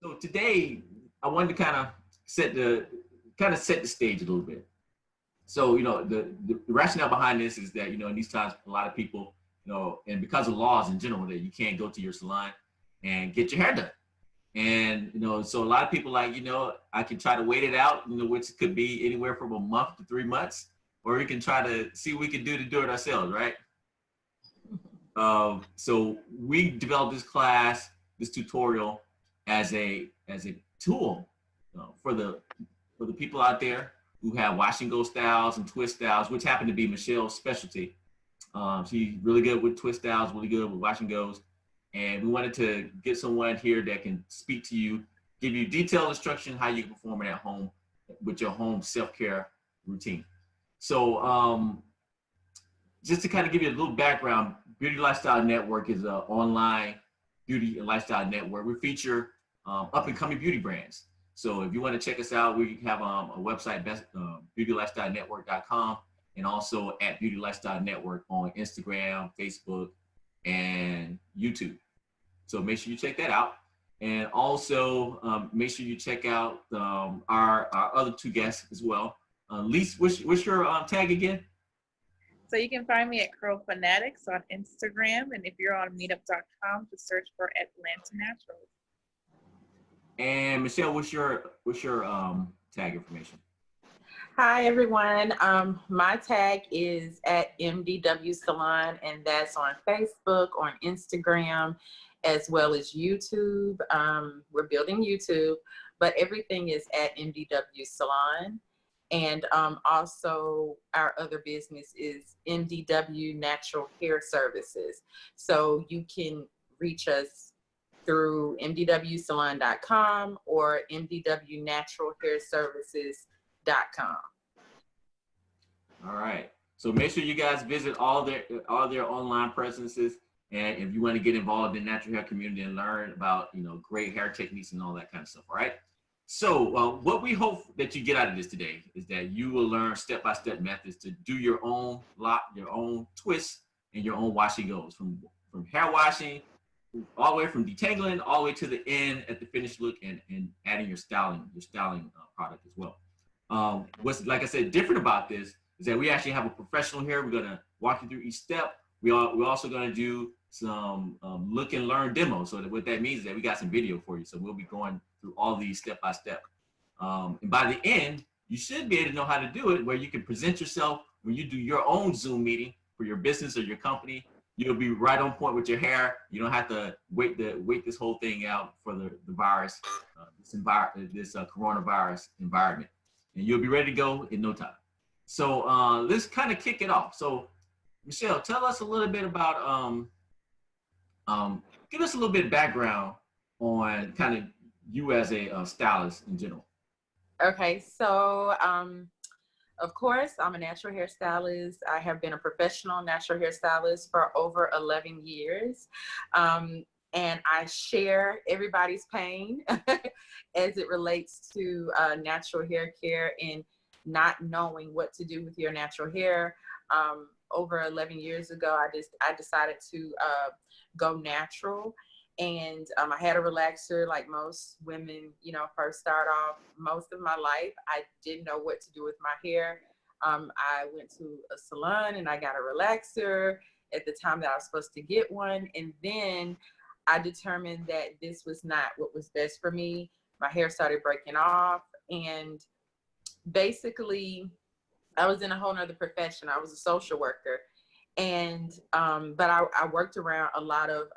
So today I wanted to kind of set the stage a little bit. So, the rationale behind this is that, in these times, a lot of people, and because of laws in general, that you can't go to your salon and get your hair done. And, so a lot of people like, I can try to wait it out, which could be anywhere from a month to 3 months, or we can try to see what we can do to do it ourselves, right? So we developed this class, this tutorial as a tool for the people out there who have wash and go styles and twist styles, which happen to be Michelle's specialty. She's really good with twist styles, really good with wash and goes. And we wanted to get someone here that can speak to you, give you detailed instruction how you can perform it at home with your home self-care routine. So just to kind of give you a little background, Beauty Lifestyle Network is an online beauty and lifestyle network. We feature up and coming beauty brands. So if you want to check us out, we have a website, beautylifestylenetwork.com, and also at Beauty Lifestyle Network on Instagram, Facebook, and YouTube. So make sure you check that out. And also make sure you check out our other two guests as well. Lys, what's your tag again? So you can find me at Curl Fanatics on Instagram. And if you're on meetup.com, just search for Atlanta Naturals. And Michelle, what's your tag information? Hi, everyone. My tag is at MDW Salon, and that's on Facebook, on Instagram, as well as YouTube. We're building YouTube, but everything is at MDW Salon. And also our other business is MDW Natural Hair Services. So you can reach us through mdwsalon.com or mdwnaturalhairservices.com. All right. So make sure you guys visit all their online presences. And if you want to get involved in the natural hair community and learn about, great hair techniques and all that kind of stuff. All right. So what we hope that you get out of this today is that you will learn step-by-step methods to do your own lock, your own twists, and your own wash and goes from hair washing all the way from detangling all the way to the end at the finished look and adding your styling product as well. What's, like I said, different about this is that we actually have a professional here. We're gonna walk you through each step. We're also gonna do some look and learn demos. So that what that means is that we got some video for you. So we'll be going through all these step by step. And by the end, you should be able to know how to do it, where you can present yourself when you do your own Zoom meeting for your business or your company. You'll be right on point with your hair. You don't have to wait this whole thing out for the virus, this coronavirus environment, and you'll be ready to go in no time. So let's kind of kick it off. So Michelle, tell us a little bit about, give us a little bit of background on kind of you as a stylist in general. Okay, so of course, I'm a natural hair stylist. I have been a professional natural hair stylist for over 11 years. And I share everybody's pain as it relates to natural hair care and not knowing what to do with your natural hair. Over 11 years ago, I decided to go natural. And I had a relaxer like most women, first start off. Most of my life, I didn't know what to do with my hair. I went to a salon and I got a relaxer at the time that I was supposed to get one. And then I determined that this was not what was best for me. My hair started breaking off. And basically, I was in a whole nother profession. I was a social worker. And, but I worked around a lot of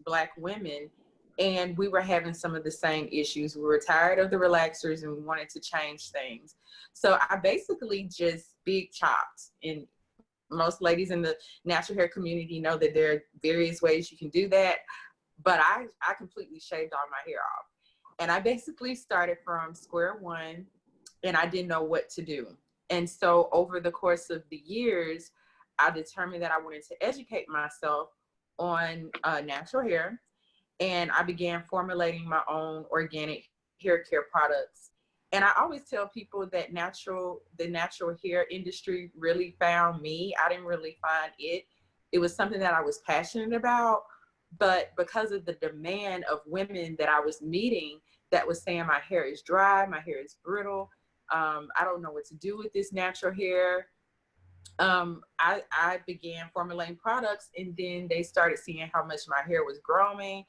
Black women, and we were having some of the same issues. We were tired of the relaxers and we wanted to change things. So I basically just big chopped. And most ladies in the natural hair community know that there are various ways you can do that. But I completely shaved all my hair off. And I basically started from square one, and I didn't know what to do. And so over the course of the years, I determined that I wanted to educate myself on natural hair, and I began formulating my own organic hair care products. And I always tell people that the natural hair industry really found me. I didn't really find it. It was something that I was passionate about, But because of the demand of women that I was meeting that was saying my hair is dry, my hair is brittle, I don't know what to do with this natural hair. I began formulating products, and then they started seeing how much my hair was growing,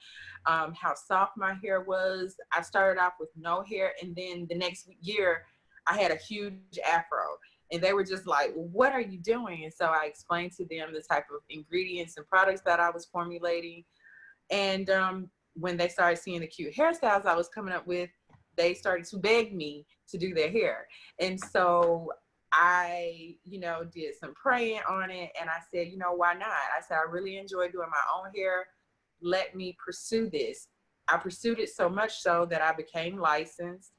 how soft my hair was. I started off with no hair, and then the next year I had a huge afro, and they were just like, what are you doing? And so I explained to them the type of ingredients and products that I was formulating. And when they started seeing the cute hairstyles I was coming up with, they started to beg me to do their hair. And so I, did some praying on it, and I said, why not? I said, I really enjoy doing my own hair. Let me pursue this. I pursued it so much so that I became licensed.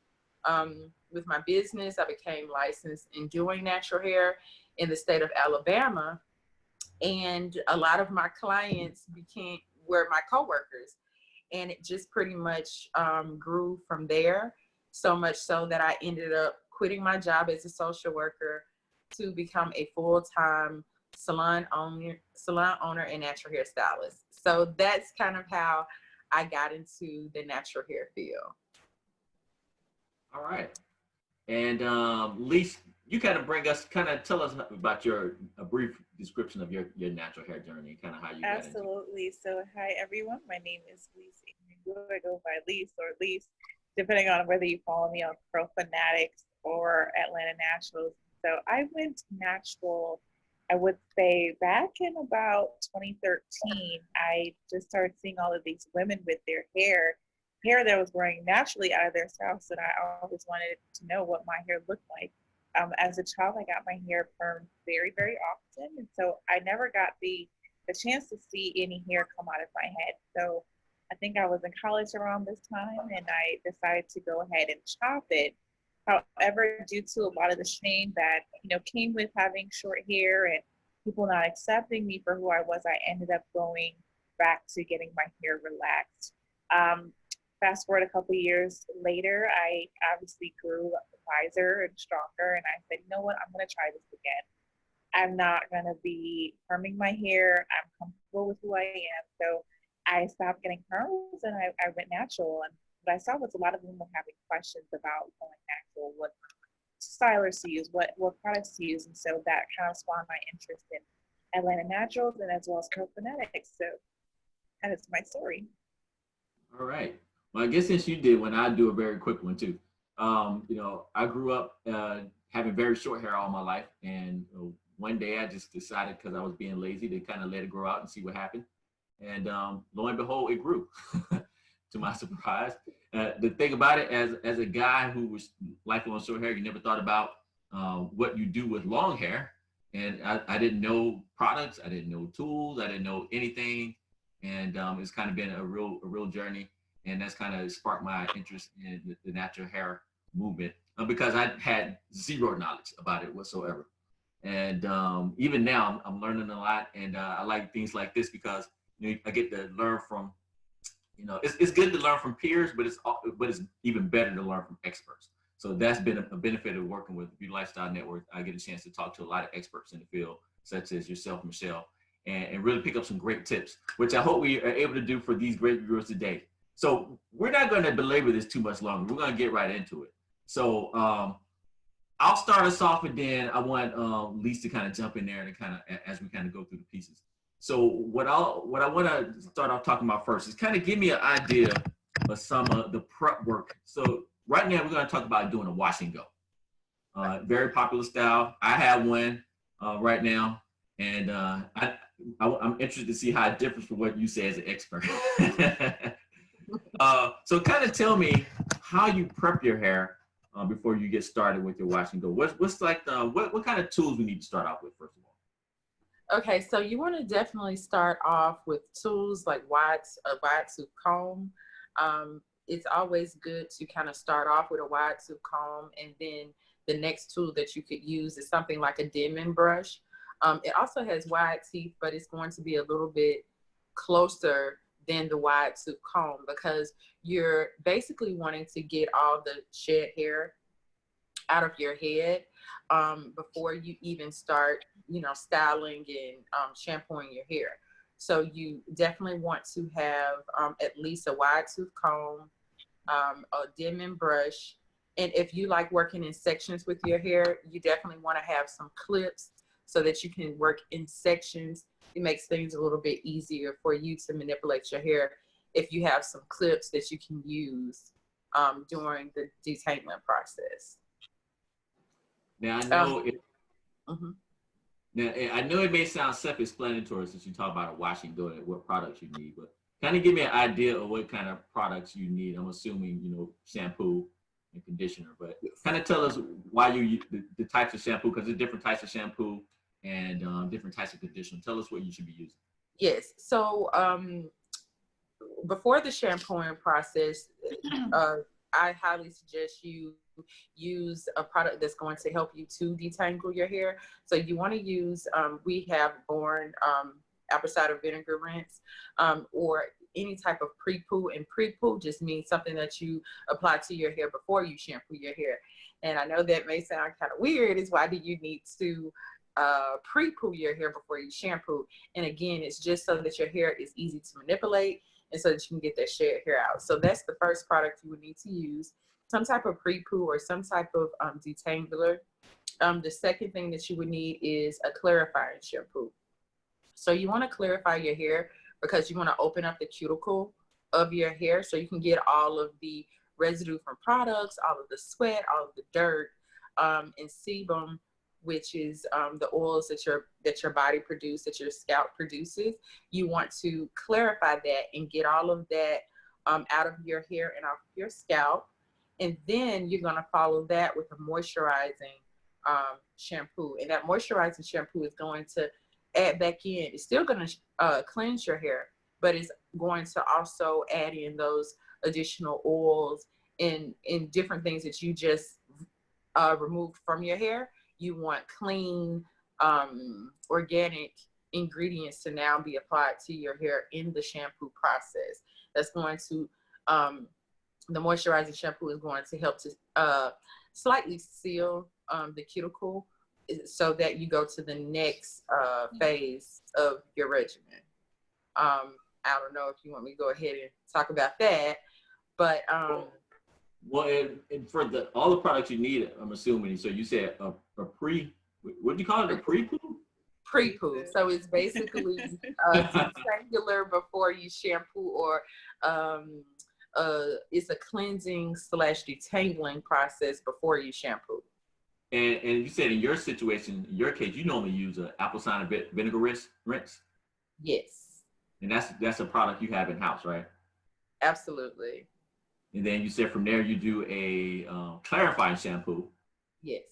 With my business, I became licensed in doing natural hair in the state of Alabama. And a lot of my clients were my coworkers. And it just pretty much grew from there, so much so that I ended up quitting my job as a social worker to become a full-time salon owner and natural hair stylist. So that's kind of how I got into the natural hair field. All right. And Lys, you kind of tell us about a brief description of your natural hair journey and kind of how you got into it. Absolutely. So, hi everyone. My name is Lys Inungu. I go by Lys or Lys, depending on whether you follow me on Pro Fanatics or Atlanta Naturals. So, I went natural, I would say back in about 2013. I just started seeing all of these women with their hair that was growing naturally out of their scalps, and I always wanted to know what my hair looked like. As a child, I got my hair permed very, very often, and so I never got the chance to see any hair come out of my head. So I think I was in college around this time, and I decided to go ahead and chop it. However, due to a lot of the shame that came with having short hair and people not accepting me for who I was, I ended up going back to getting my hair relaxed. Fast forward a couple years later, I obviously grew wiser and stronger, and I said, you know what, I'm going to try this again. I'm not going to be perming my hair. I'm comfortable with who I am. So I stopped getting perms, and I went natural. And what I saw was a lot of women having questions about going natural, what stylists to use, what products to use. And so that kind of spawned my interest in Atlanta Naturals and as well as Curl Phonetics. So that is my story. All right. Well, I guess since you did one, I'll do a very quick one too. I grew up having very short hair all my life, and one day I just decided, because I was being lazy, to kind of let it grow out and see what happened. And lo and behold, it grew. To my surprise, the thing about it, as a guy who was lifelong short hair, you never thought about what you do with long hair, and I didn't know products, I didn't know tools, I didn't know anything, and it's kind of been a real journey. And that's kind of sparked my interest in the natural hair movement, because I had zero knowledge about it whatsoever. And even now, I'm learning a lot, and I like things like this because I get to learn from, it's good to learn from peers, but it's even better to learn from experts. So that's been a benefit of working with the Beauty Lifestyle Network. I get a chance to talk to a lot of experts in the field, such as yourself, Michelle, and really pick up some great tips, which I hope we are able to do for these great viewers today. So we're not going to belabor this too much longer. We're going to get right into it. So I'll start us off, and then I want Lys to kind of jump in there and kind of as we kind of go through the pieces. So what I want to start off talking about first is kind of give me an idea of some of the prep work. So right now we're going to talk about doing a wash and go. Very popular style. I have one right now, and I'm interested to see how it differs from what you say as an expert. So kind of tell me how you prep your hair before you get started with your wash and go. What's like what kind of tools we need to start off with first of all? Okay, so you want to definitely start off with tools like a wide tooth comb. It's always good to kind of start off with a wide tooth comb, and then the next tool that you could use is something like a Denman brush. It also has wide teeth, but it's going to be a little bit closer than the wide tooth comb, because you're basically wanting to get all the shed hair out of your head before you even start, styling and shampooing your hair. So you definitely want to have at least a wide tooth comb, a Denman brush. And if you like working in sections with your hair, you definitely want to have some clips so that you can work in sections. It makes things a little bit easier for you to manipulate your hair if you have some clips that you can use during the detanglement process. Now I know Mhm. Now, I know it may sound self-explanatory since you talk about a wash and go and what products you need, but kind of give me an idea of what kind of products you need. I'm assuming, shampoo and conditioner, but kind of tell us why you use the types of shampoo, because there's different types of shampoo and different types of conditioner. Tell us what you should be using. Yes. So before the shampooing process, I highly suggest you use a product that's going to help you to detangle your hair. So you want to use, we have B.O.R.N apple cider vinegar rinse, or any type of pre-poo. And pre-poo just means something that you apply to your hair before you shampoo your hair. And I know that may sound kind of weird, is why do you need to pre-poo your hair before you shampoo? And again, it's just so that your hair is easy to manipulate and so that you can get that shed hair out. So that's the first product you would need to use, some type of pre-poo or some type of detangler. The second thing that you would need is a clarifying shampoo. So you want to clarify your hair because you want to open up the cuticle of your hair so you can get all of the residue from products, all of the sweat, all of the dirt, and sebum, which is the oils that your body produces, that your scalp produces. You want to clarify that and get all of that out of your hair and off of your scalp. And then you're going to follow that with a moisturizing shampoo. And that moisturizing shampoo is going to add back in. It's still going to cleanse your hair, but it's going to also add in those additional oils and different things that you just removed from your hair. You want clean, organic ingredients to now be applied to your hair in the shampoo process. That's going to, the moisturizing shampoo is going to help to slightly seal the cuticle so that you go to the next phase of your regimen. I don't know if you want me to go ahead and talk about that, but well, and for all the products you need, I'm assuming. So you said a pre, what do you call it? A pre-poo? Pre-poo. So it's basically detangular before you shampoo, or it's a cleansing / detangling process before you shampoo. And you said in your situation, in your case, you normally use an apple cider vinegar rinse. Yes. And that's a product you have in house, right? Absolutely. And then you said from there you do a clarifying shampoo. Yes.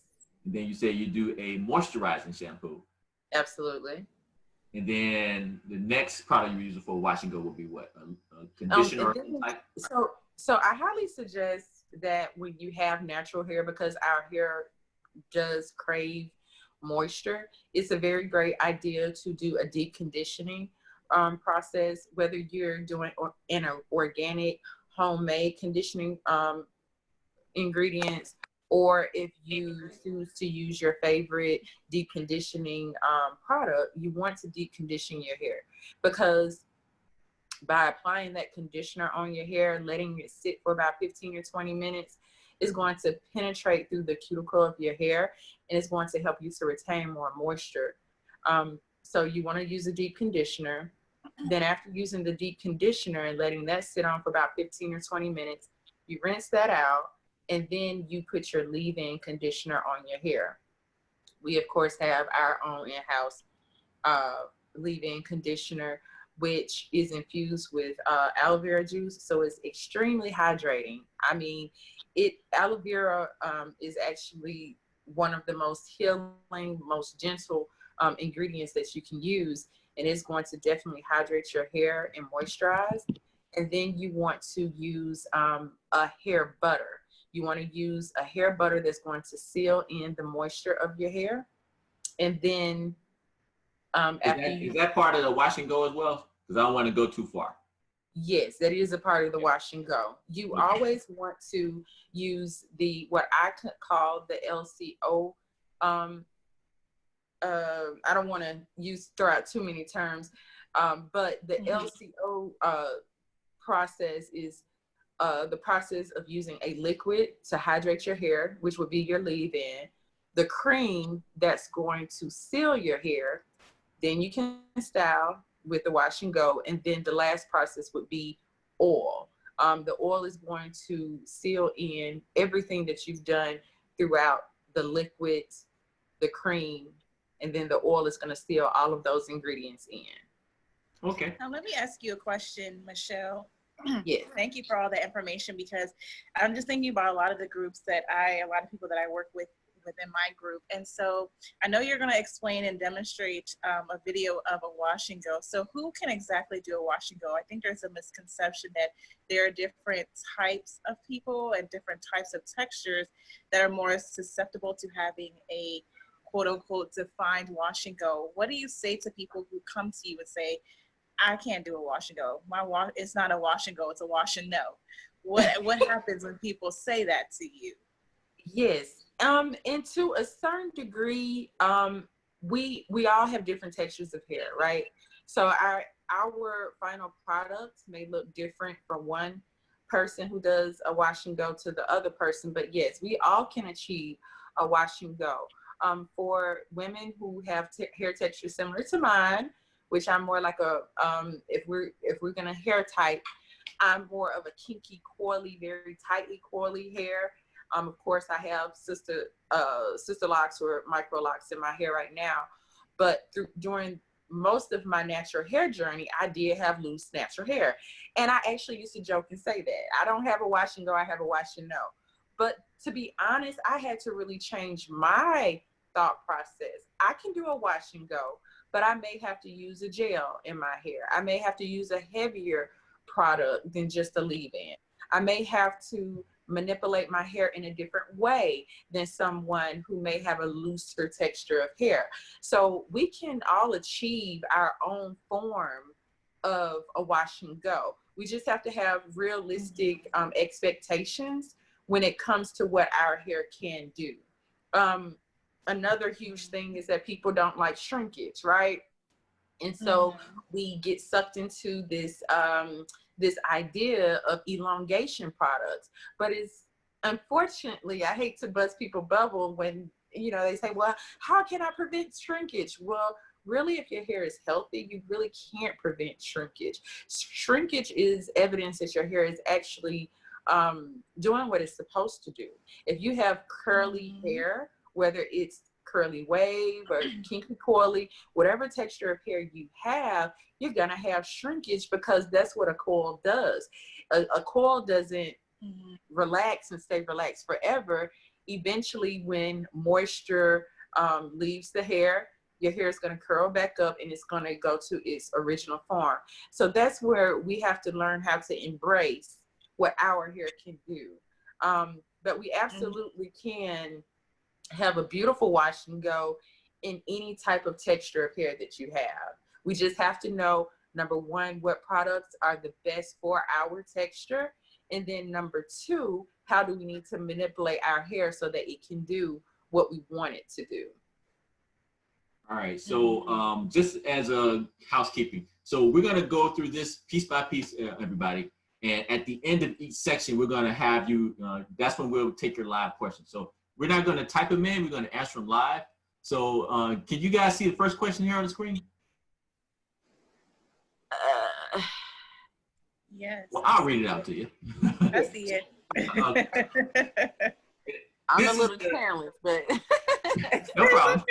And then you say you do a moisturizing shampoo. Absolutely. And then the next product you use for wash and go would be what? A conditioner type? So I highly suggest that when you have natural hair, because our hair does crave moisture, it's a very great idea to do a deep conditioning process, whether you're doing an organic homemade conditioning ingredients, or if you choose to use your favorite deep conditioning product, you want to deep condition your hair, because by applying that conditioner on your hair, letting it sit for about 15 or 20 minutes, is going to penetrate through the cuticle of your hair, and it's going to help you to retain more moisture. So you want to use a deep conditioner. Then after using the deep conditioner and letting that sit on for about 15 or 20 minutes, you rinse that out, and then you put your leave-in conditioner on your hair. We, of course, have our own in-house leave-in conditioner, which is infused with aloe vera juice. So it's extremely hydrating. I mean, aloe vera is actually one of the most healing, most gentle ingredients that you can use. And it's going to definitely hydrate your hair and moisturize. And then you want to use a hair butter. You want to use a hair butter that's going to seal in the moisture of your hair. And then Is that part of the wash and go as well? Because I don't want to go too far. Yes, that is a part of the wash and go. You always want to use what I could call the LCO. I don't want to throw out too many terms. But the LCO process is the process of using a liquid to hydrate your hair, which would be your leave-in, the cream that's going to seal your hair, then you can style with the wash and go, and then the last process would be oil. The oil is going to seal in everything that you've done throughout the liquid, the cream, and then the oil is going to seal all of those ingredients in. Okay. Now let me ask you a question, Michelle. Yes. Thank you for all the information, because I'm just thinking about a lot of the groups a lot of people that I work with within my group. And so I know you're going to explain and demonstrate a video of a wash and go. So who can exactly do a wash and go? I think there's a misconception that there are different types of people and different types of textures that are more susceptible to having a quote unquote defined wash and go. What do you say to people who come to you and say, I can't do a wash and go. It's not a wash and go, it's a wash and no. What happens when people say that to you? Yes. And to a certain degree, we all have different textures of hair, right? So our final products may look different from one person who does a wash and go to the other person, but yes, we all can achieve a wash and go. For women who have hair texture similar to mine, which I'm more like a if we're gonna hair type, I'm more of a kinky, coily, very tightly coily hair. Of course, I have sister locks or micro locks in my hair right now, but during most of my natural hair journey, I did have loose natural hair, and I actually used to joke and say that I don't have a wash and go, I have a wash and no. But to be honest, I had to really change my thought process. I can do a wash and go, but I may have to use a gel in my hair. I may have to use a heavier product than just a leave-in. I may have to manipulate my hair in a different way than someone who may have a looser texture of hair. So we can all achieve our own form of a wash and go. We just have to have realistic expectations when it comes to what our hair can do. Another huge thing is that people don't like shrinkage, right? And so we get sucked into this this idea of elongation products. But it's unfortunately, I hate to bust people's bubble when they say, well, how can I prevent shrinkage? Well, really, if your hair is healthy, you really can't prevent shrinkage. Shrinkage is evidence that your hair is actually doing what it's supposed to do. If you have curly hair, whether it's curly wave or kinky coily, whatever texture of hair you have, you're gonna have shrinkage because that's what a coil does. A coil doesn't relax and stay relaxed forever. Eventually, when moisture leaves the hair, your hair is going to curl back up and it's going to go to its original form. So that's where we have to learn how to embrace what our hair can do. But we absolutely can have a beautiful wash and go in any type of texture of hair that you have. We just have to know, number one, what products are the best for our texture. And then number two, how do we need to manipulate our hair so that it can do what we want it to do? All right, so just as a housekeeping, so we're gonna go through this piece by piece, everybody. And at the end of each section, we're gonna have you, that's when we'll take your live questions. So we're not gonna type them in, we're gonna answer them live. So can you guys see the first question here on the screen? Yes. Well, I'll read it out to you. I see it. I'm a little challenged, but no problem.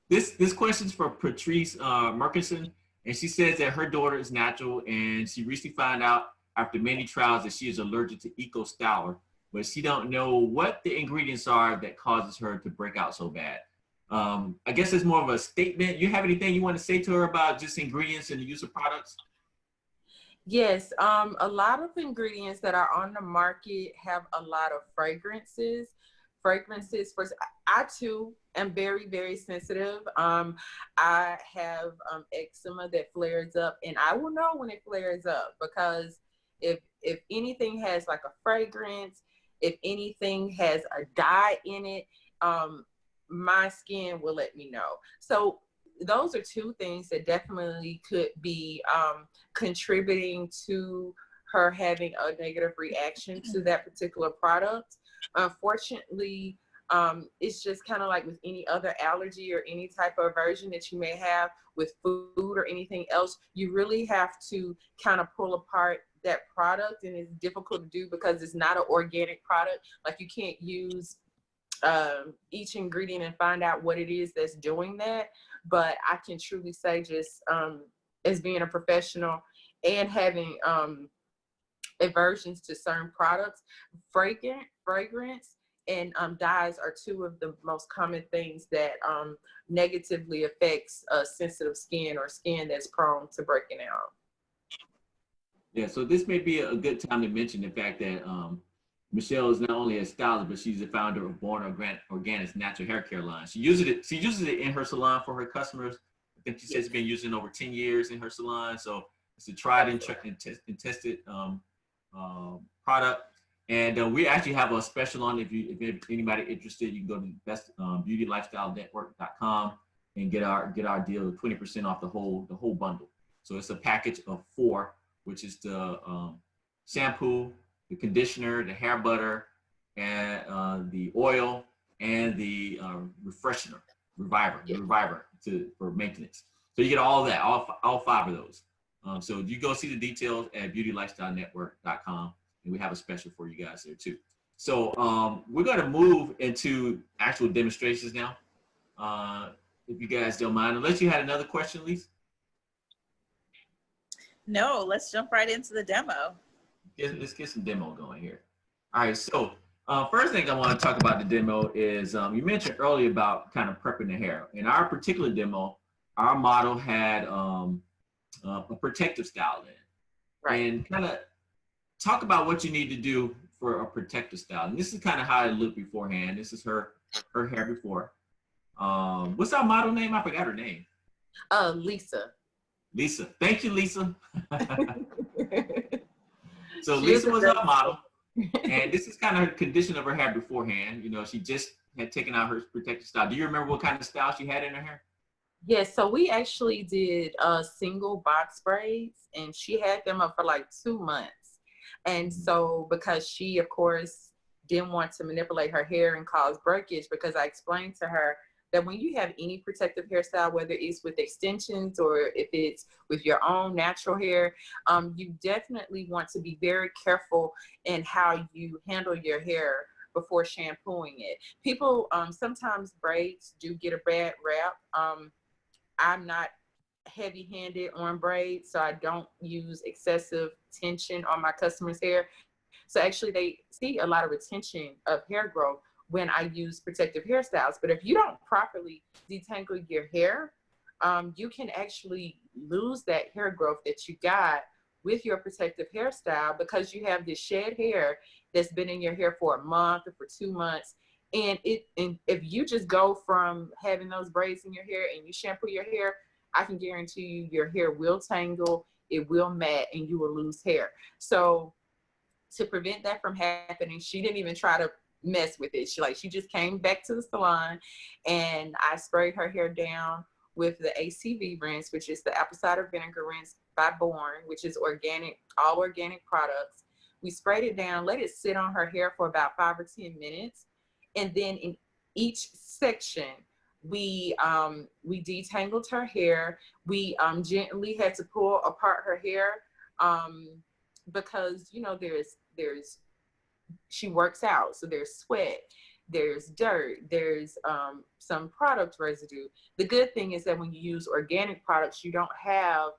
This question's for Patrice Murkison, and she says that her daughter is natural, and she recently found out after many trials that she is allergic to Eco Styler, but she don't know what the ingredients are that causes her to break out so bad. I guess it's more of a statement. You have anything you want to say to her about just ingredients and the use of products? Yes, a lot of ingredients that are on the market have a lot of fragrances. I too am very, very sensitive. I have eczema that flares up, and I will know when it flares up because if anything has like a fragrance, if anything has a dye in it, my skin will let me know. So those are two things that definitely could be contributing to her having a negative reaction to that particular product. Unfortunately, it's just kind of like with any other allergy or any type of aversion that you may have with food or anything else. You really have to kind of pull apart that product, and it's difficult to do because it's not an organic product. Like, you can't use each ingredient and find out what it is that's doing that. But I can truly say, just as being a professional and having aversions to certain products, fragrance and dyes are two of the most common things that negatively affects sensitive skin or skin that's prone to breaking out. Yeah, so this may be a good time to mention the fact that Michelle is not only a stylist, but she's the founder of B.O.R.N Organic's natural hair care line. She uses it in her salon for her customers. I think she says she's been using it over 10 years in her salon. So it's a tried and tested product. And we actually have a special on if anybody interested, you can go to bestbeautylifestylenetwork.com and get our deal of 20% off the whole bundle. So it's a package of 4, which is the shampoo, the conditioner, the hair butter, and the oil, and the reviver for maintenance. So you get all of that, all 5 of those. So you go see the details at beautylifestylenetwork.com, and we have a special for you guys there too. So we're going to move into actual demonstrations now, if you guys don't mind, unless you had another question, Lys. No, let's jump right into the demo. Let's get some demo going here. All right, so first thing I want to talk about the demo is you mentioned earlier about kind of prepping the hair. In our particular demo, our model had a protective style in. Right. And kind of talk about what you need to do for a protective style. And this is kind of how it looked beforehand. This is her hair before. What's our model name? I forgot her name. Lisa. Lisa. Thank you, Lisa. So Lisa was our model. And this is kind of her condition of her hair beforehand. You know, she just had taken out her protective style. Do you remember what kind of style she had in her hair? Yes, so we actually did single box braids, and she had them up for like 2 months. And so because she, of course, didn't want to manipulate her hair and cause breakage, because I explained to her that when you have any protective hairstyle, whether it's with extensions or if it's with your own natural hair, you definitely want to be very careful in how you handle your hair before shampooing it. People, sometimes braids do get a bad rap. I'm not heavy-handed on braids, so I don't use excessive tension on my customers' hair. So actually they see a lot of retention of hair growth when I use protective hairstyles. But if you don't properly detangle your hair, you can actually lose that hair growth that you got with your protective hairstyle, because you have this shed hair that's been in your hair for a month or for 2 months. And if you just go from having those braids in your hair and you shampoo your hair, I can guarantee you your hair will tangle, it will mat, and you will lose hair. So to prevent that from happening, she didn't even try to mess with it. She just came back to the salon, and I sprayed her hair down with the ACV rinse, which is the apple cider vinegar rinse by B.O.R.N, which is organic, all organic products. We sprayed it down, let it sit on her hair for about 5 or 10 minutes. And then in each section, we detangled her hair. We gently had to pull apart her hair because, you know, she works out, so there's sweat, there's dirt, there's some product residue. The good thing is that when you use organic products, you don't have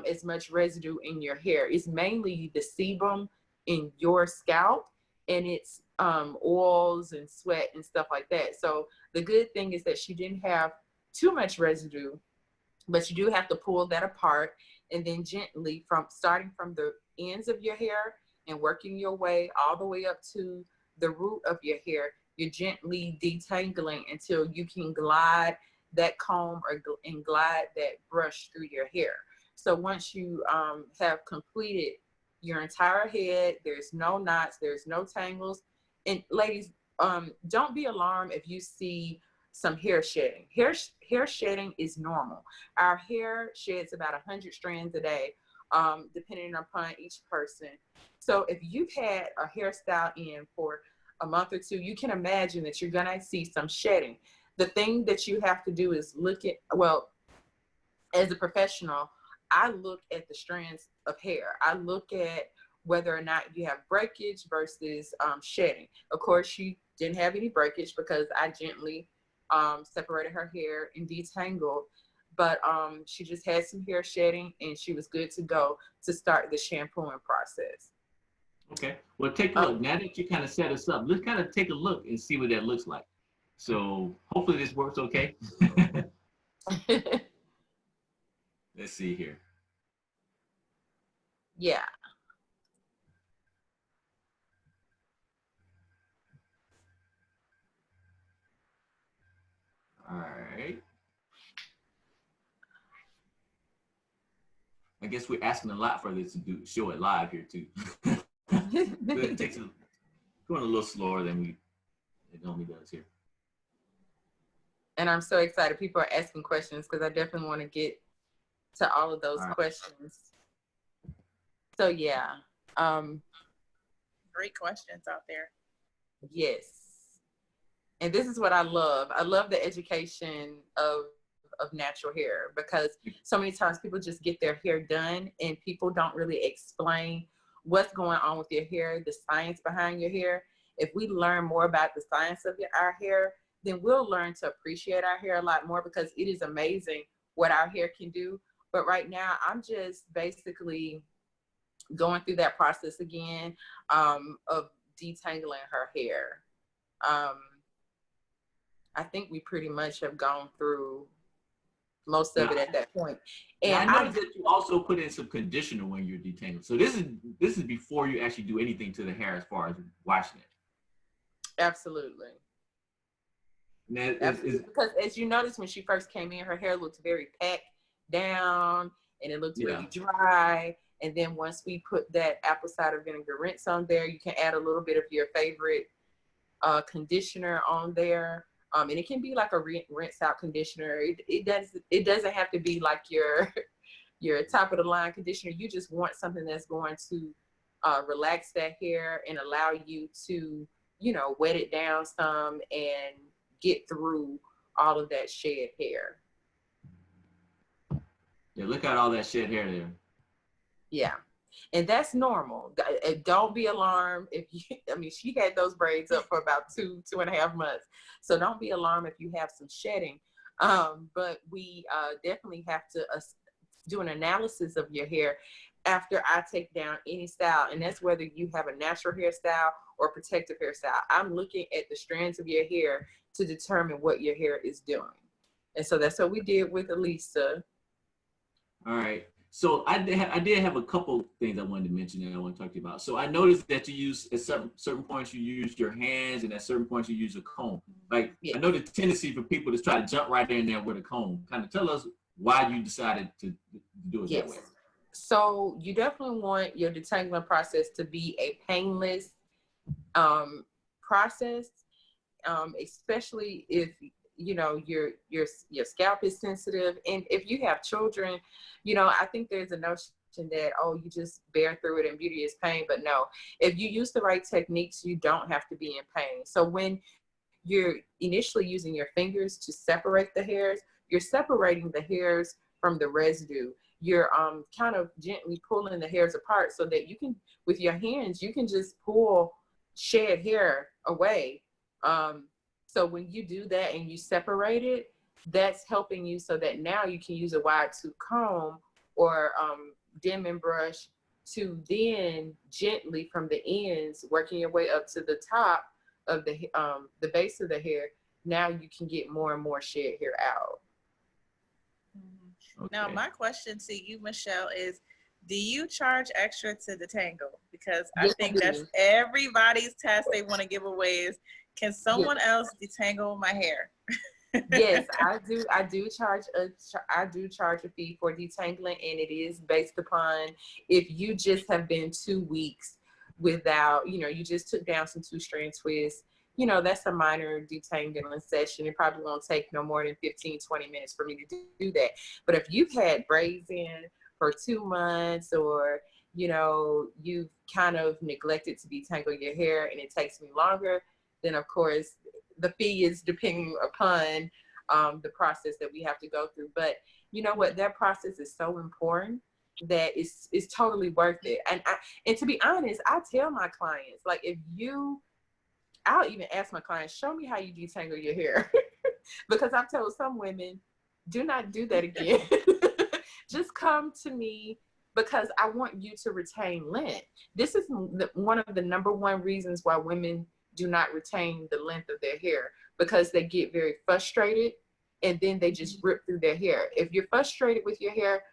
as much residue in your hair. It's mainly the sebum in your scalp, and it's oils and sweat and stuff like that. So the good thing is that she didn't have too much residue, but you do have to pull that apart, and then gently starting from the ends of your hair and working your way all the way up to the root of your hair, you're gently detangling until you can glide that comb and glide that brush through your hair. So once you have completed your entire head, there's no knots, there's no tangles. And ladies, don't be alarmed if you see some hair shedding. Hair shedding is normal. Our hair sheds about 100 strands a day, depending upon each person. So if you've had a hairstyle in for a month or two, you can imagine that you're gonna see some shedding. The thing that you have to do is look at, well, as a professional, I look at the strands of hair. I look at whether or not you have breakage versus shedding. Of course, she didn't have any breakage because I gently separated her hair and detangled. But she just had some hair shedding and she was good to go to start the shampooing process. Okay. Well, take a look. Now that you kind of set us up, let's kind of take a look and see what that looks like. So hopefully this works okay. Let's see here. Yeah. All right. I guess we're asking a lot for this to show it live here too. It takes going a little slower than it normally does here. And I'm so excited. People are asking questions because I definitely want to get to all of those questions. So yeah. Great questions out there. Yes. And this is what I love. I love the education of natural hair, because so many times people just get their hair done and people don't really explain what's going on with your hair, the science behind your hair. If we learn more about the science of our hair, then we'll learn to appreciate our hair a lot more, because it is amazing what our hair can do. But right now, I'm just basically going through that process again of detangling her hair. I think we pretty much have gone through most of it at that point. And I noticed that you also put in some conditioner when you're detangling. So this is before you actually do anything to the hair as far as washing it. Absolutely. Now, because as you noticed when she first came in, her hair looked very packed down and it looked really dry. And then once we put that apple cider vinegar rinse on there, you can add a little bit of your favorite conditioner on there. And it can be like a rinse out conditioner. It doesn't have to be like your top of the line conditioner. You just want something that's going to relax that hair and allow you to, wet it down some and get through all of that shed hair. Yeah, look at all that shed hair there. Yeah. And that's normal. Don't be alarmed if she had those braids up for about 2.5 months. So don't be alarmed if you have some shedding. But we definitely have to do an analysis of your hair after I take down any style. And that's whether you have a natural hairstyle or protective hairstyle. I'm looking at the strands of your hair to determine what your hair is doing. And so that's what we did with Elisa. All right. So I did have a couple things I wanted to mention that I want to talk to you about. So I noticed that you use at certain points you use your hands, and at certain points you use a comb. Like I know the tendency for people to try to jump right in there with a comb. Kind of tell us why you decided to do it that way. So you definitely want your detangling process to be a painless process, especially if your scalp is sensitive, and if you have children, I think there's a notion that you just bear through it and beauty is pain. But no, if you use the right techniques, you don't have to be in pain. So when you're initially using your fingers to separate the hairs, you're separating the hairs from the residue. You're kind of gently pulling the hairs apart so that you can, with your hands, you can just pull shed hair away. So when you do that and you separate it, that's helping you so that now you can use a wide tooth comb or Denman brush to then gently from the ends, working your way up to the top of the base of the hair. Now you can get more and more shed hair out. Okay. Now my question to you, Michelle, is do you charge extra to detangle? Because I think that's everybody's test they want to give away is, can someone else detangle my hair? Yes, I do. I do charge a fee for detangling, and it is based upon if you just have been 2 weeks without, you just took down some 2-strand twists, that's a minor detangling session. It probably won't take no more than 15, 20 minutes for me to do that. But if you've had braids in for 2 months, or, you've kind of neglected to detangle your hair and it takes me longer, then of course the fee is depending upon the process that we have to go through. But you know what? That process is so important that it's totally worth it. And to be honest, I tell my clients, like, I'll even ask my clients, show me how you detangle your hair. Because I've told some women, do not do that again. Just come to me, because I want you to retain length. This is one of the number one reasons why women do not retain the length of their hair, because they get very frustrated and then they just rip through their hair. If you're frustrated with your hair,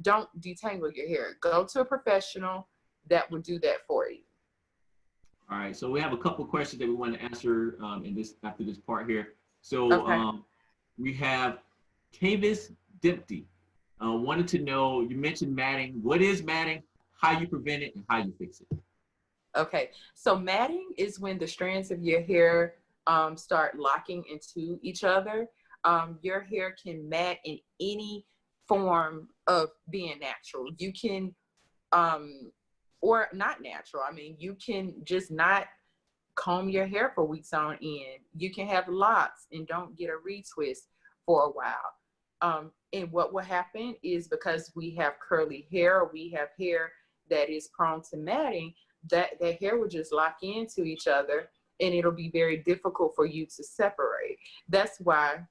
don't detangle your hair. Go to a professional that will do that for you. All right, so we have a couple of questions that we want to answer after this part here. So Okay. we have Tavis Dempsey wanted to know, you mentioned matting. What is matting? How you prevent it and how you fix it? Okay, so matting is when the strands of your hair start locking into each other. Your hair can mat in any form of being natural. You can, or not natural. I mean, you can just not comb your hair for weeks on end. You can have locks and don't get a retwist for a while. And what will happen is, because we have curly hair, or we have hair that is prone to matting, that hair will just lock into each other, and it'll be very difficult for you to separate. That's why,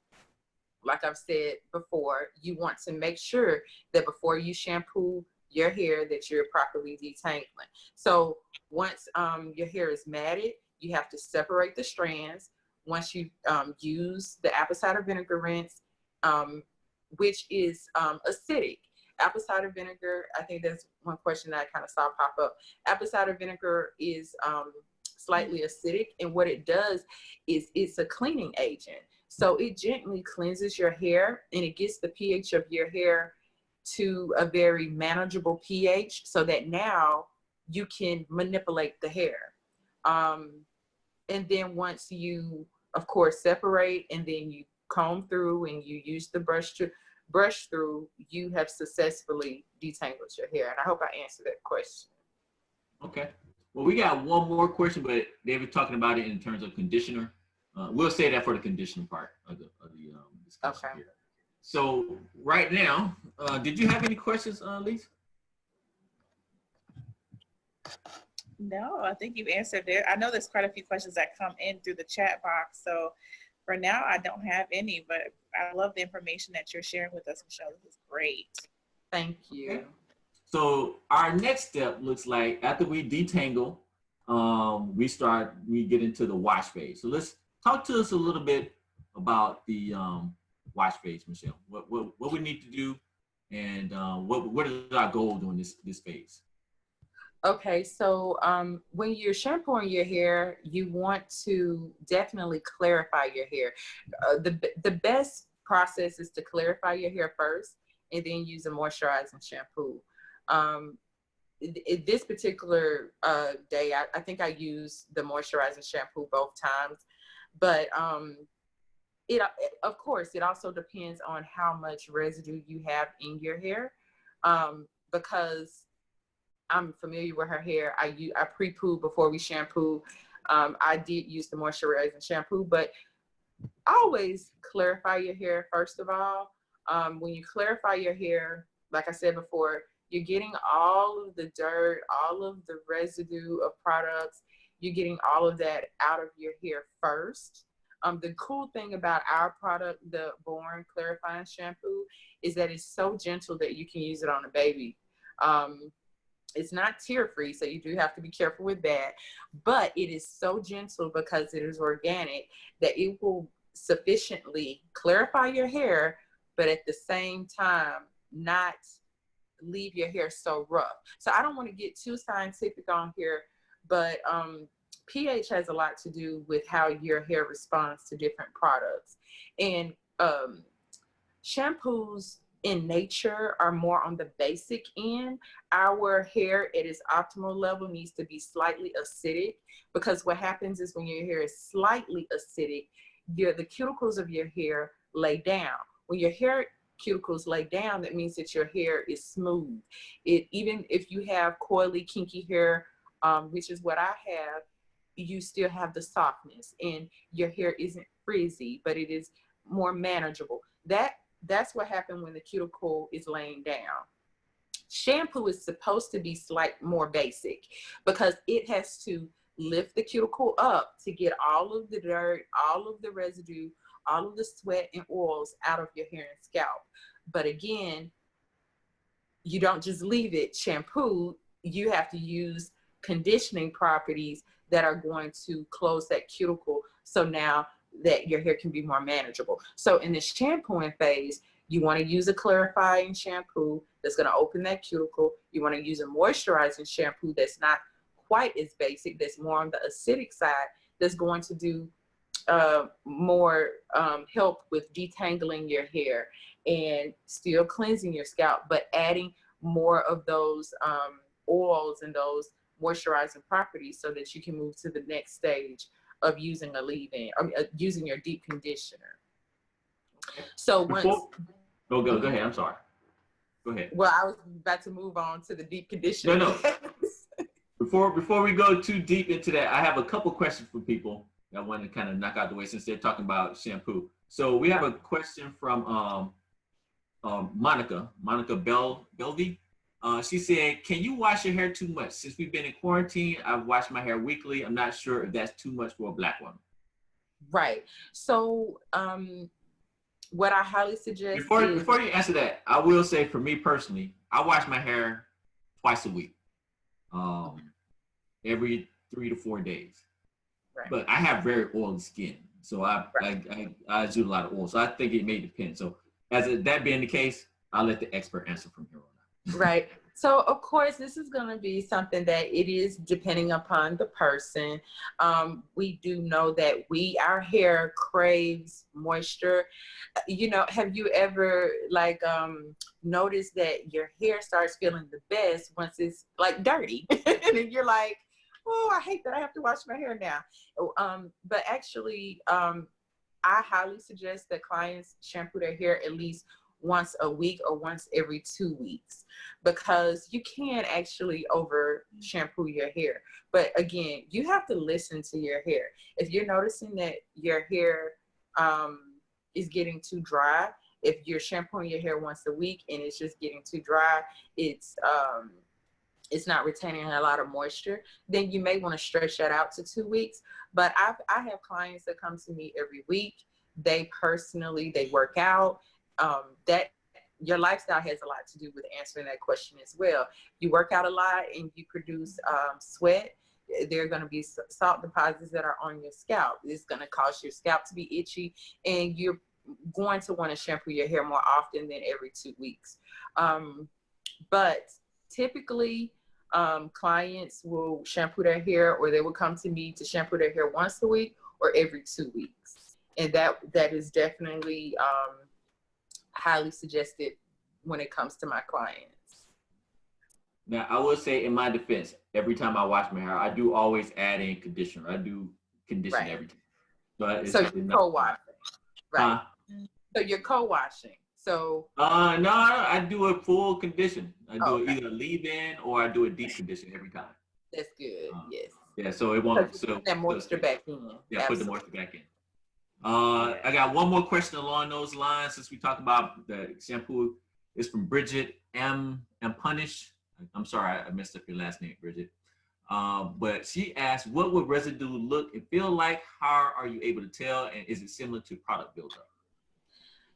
like I've said before, you want to make sure that before you shampoo your hair, that you're properly detangling. So once your hair is matted, you have to separate the strands. Once you use the apple cider vinegar rinse, which is acidic. Apple cider vinegar, I think that's one question that I kind of saw pop up. Apple cider vinegar is slightly acidic, and what it does is it's a cleaning agent. So it gently cleanses your hair, and it gets the pH of your hair to a very manageable pH, so that now you can manipulate the hair. And then once you, of course, separate, and then you comb through and you use the brush through, you have successfully detangled your hair. And I hope I answered that question. Okay. Well, we got one more question, but they were talking about it in terms of conditioner. We'll say that for the conditioner part of the discussion Okay. here. So right now, did you have any questions, Lys? No, I think you've answered it. I know there's quite a few questions that come in through the chat box. So for now, I don't have any, but I love the information that you're sharing with us, Michelle. This is great. Thank you. Okay. So our next step looks like, after we detangle, we get into the wash phase. So let's talk to us a little bit about the wash phase, Michelle. What we need to do, and what is our goal during this phase? Okay, so when you're shampooing your hair, you want to definitely clarify your hair. The best process is to clarify your hair first, and then use a moisturizing shampoo. This particular day, I think I used the moisturizing shampoo both times, but it of course, it also depends on how much residue you have in your hair, because I'm familiar with her hair. I pre-poo before we shampoo. I did use the moisturizing shampoo, but always clarify your hair first of all. When you clarify your hair, like I said before, you're getting all of the dirt, all of the residue of products. You're getting all of that out of your hair first. The cool thing about our product, the B.O.R.N clarifying shampoo, is that it's so gentle that you can use it on a baby. It's not tear-free, so you do have to be careful with that. But it is so gentle, because it is organic, that it will sufficiently clarify your hair, but at the same time, not leave your hair so rough. So I don't want to get too scientific on here, but pH has a lot to do with how your hair responds to different products. And shampoos in nature are more on the basic end. Our hair at its optimal level needs to be slightly acidic, because what happens is when your hair is slightly acidic, the cuticles of your hair lay down. When your hair cuticles lay down, that means that your hair is smooth. Even if you have coily, kinky hair, which is what I have, you still have the softness, and your hair isn't frizzy, but it is more manageable. That's what happened when the cuticle is laying down. Shampoo is supposed to be more basic, because it has to lift the cuticle up to get all of the dirt, all of the residue, all of the sweat and oils out of your hair and scalp. But again, you don't just leave it shampooed. You have to use conditioning properties that are going to close that cuticle, so now that your hair can be more manageable. So in the shampooing phase, you want to use a clarifying shampoo that's going to open that cuticle. You want to use a moisturizing shampoo that's not quite as basic, that's more on the acidic side, that's going to do more help with detangling your hair and still cleansing your scalp, but adding more of those oils and those moisturizing properties, so that you can move to the next stage of using a leave-in, or using your deep conditioner. So Go ahead. I'm sorry. Go ahead. Well, I was about to move on to the deep conditioner. No. Before we go too deep into that, I have a couple questions for people that I want to kind of knock out the way, since they're talking about shampoo. So we have a question from Monica Belvy. She said, "Can you wash your hair too much? Since we've been in quarantine, I've washed my hair weekly. I'm not sure if that's too much for a Black woman." Right. So what I highly suggest Before you answer that, I will say, for me personally, I wash my hair twice a week, every 3 to 4 days. Right. But I have very oily skin, so I do a lot of oil. So I think it may depend. So that being the case, I'll let the expert answer from here on out. Right. So of course, this is going to be something that it is depending upon the person. We do know that our hair craves moisture. You know, have you ever noticed that your hair starts feeling the best once it's like dirty, and then you're like, oh, I hate that I have to wash my hair now. But actually, I highly suggest that clients shampoo their hair at least once a week or once every 2 weeks, because you can actually over shampoo your hair. But again, you have to listen to your hair. If you're noticing that your hair is getting too dry, if you're shampooing your hair once a week and it's just getting too dry, it's not retaining a lot of moisture, then you may want to stretch that out to 2 weeks. But I have clients that come to me every week. They work out. That your lifestyle has a lot to do with answering that question as well. You work out a lot and you produce sweat. There are going to be salt deposits that are on your scalp. It's going to cause your scalp to be itchy, and you're going to want to shampoo your hair more often than every 2 weeks. But typically, clients will shampoo their hair, or they will come to me to shampoo their hair once a week or every 2 weeks. And that is definitely highly suggested when it comes to my clients. Now, I will say, in my defense, every time I wash my hair, I do always add in conditioner. I do condition every time. So you're co-washing, right? So you're co-washing. So no, I do a full condition. I do either a leave-in or I do a deep condition every time. That's good. Yes. Yeah, so it won't. So put that moisture back in. Yeah, put the moisture back in. I got one more question along those lines, since we talked about the shampoo. It's from Bridget M. Punish. I'm sorry, I messed up your last name, Bridget. But she asked, what would residue look and feel like? How are you able to tell? And is it similar to product buildup?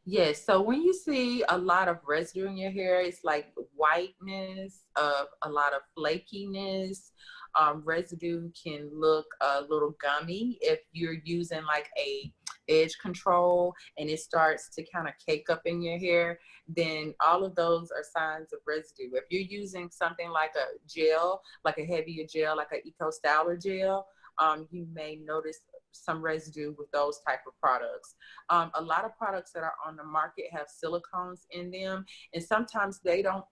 Yes. So when you see a lot of residue in your hair, it's like whiteness, a lot of flakiness. Residue can look a little gummy if you're using like a edge control and it starts to kind of cake up in your hair, then all of those are signs of residue. If you're using something like a gel, like a heavier gel, like an Eco Styler gel, you may notice some residue with those type of products. A lot of products that are on the market have silicones in them, and sometimes they don't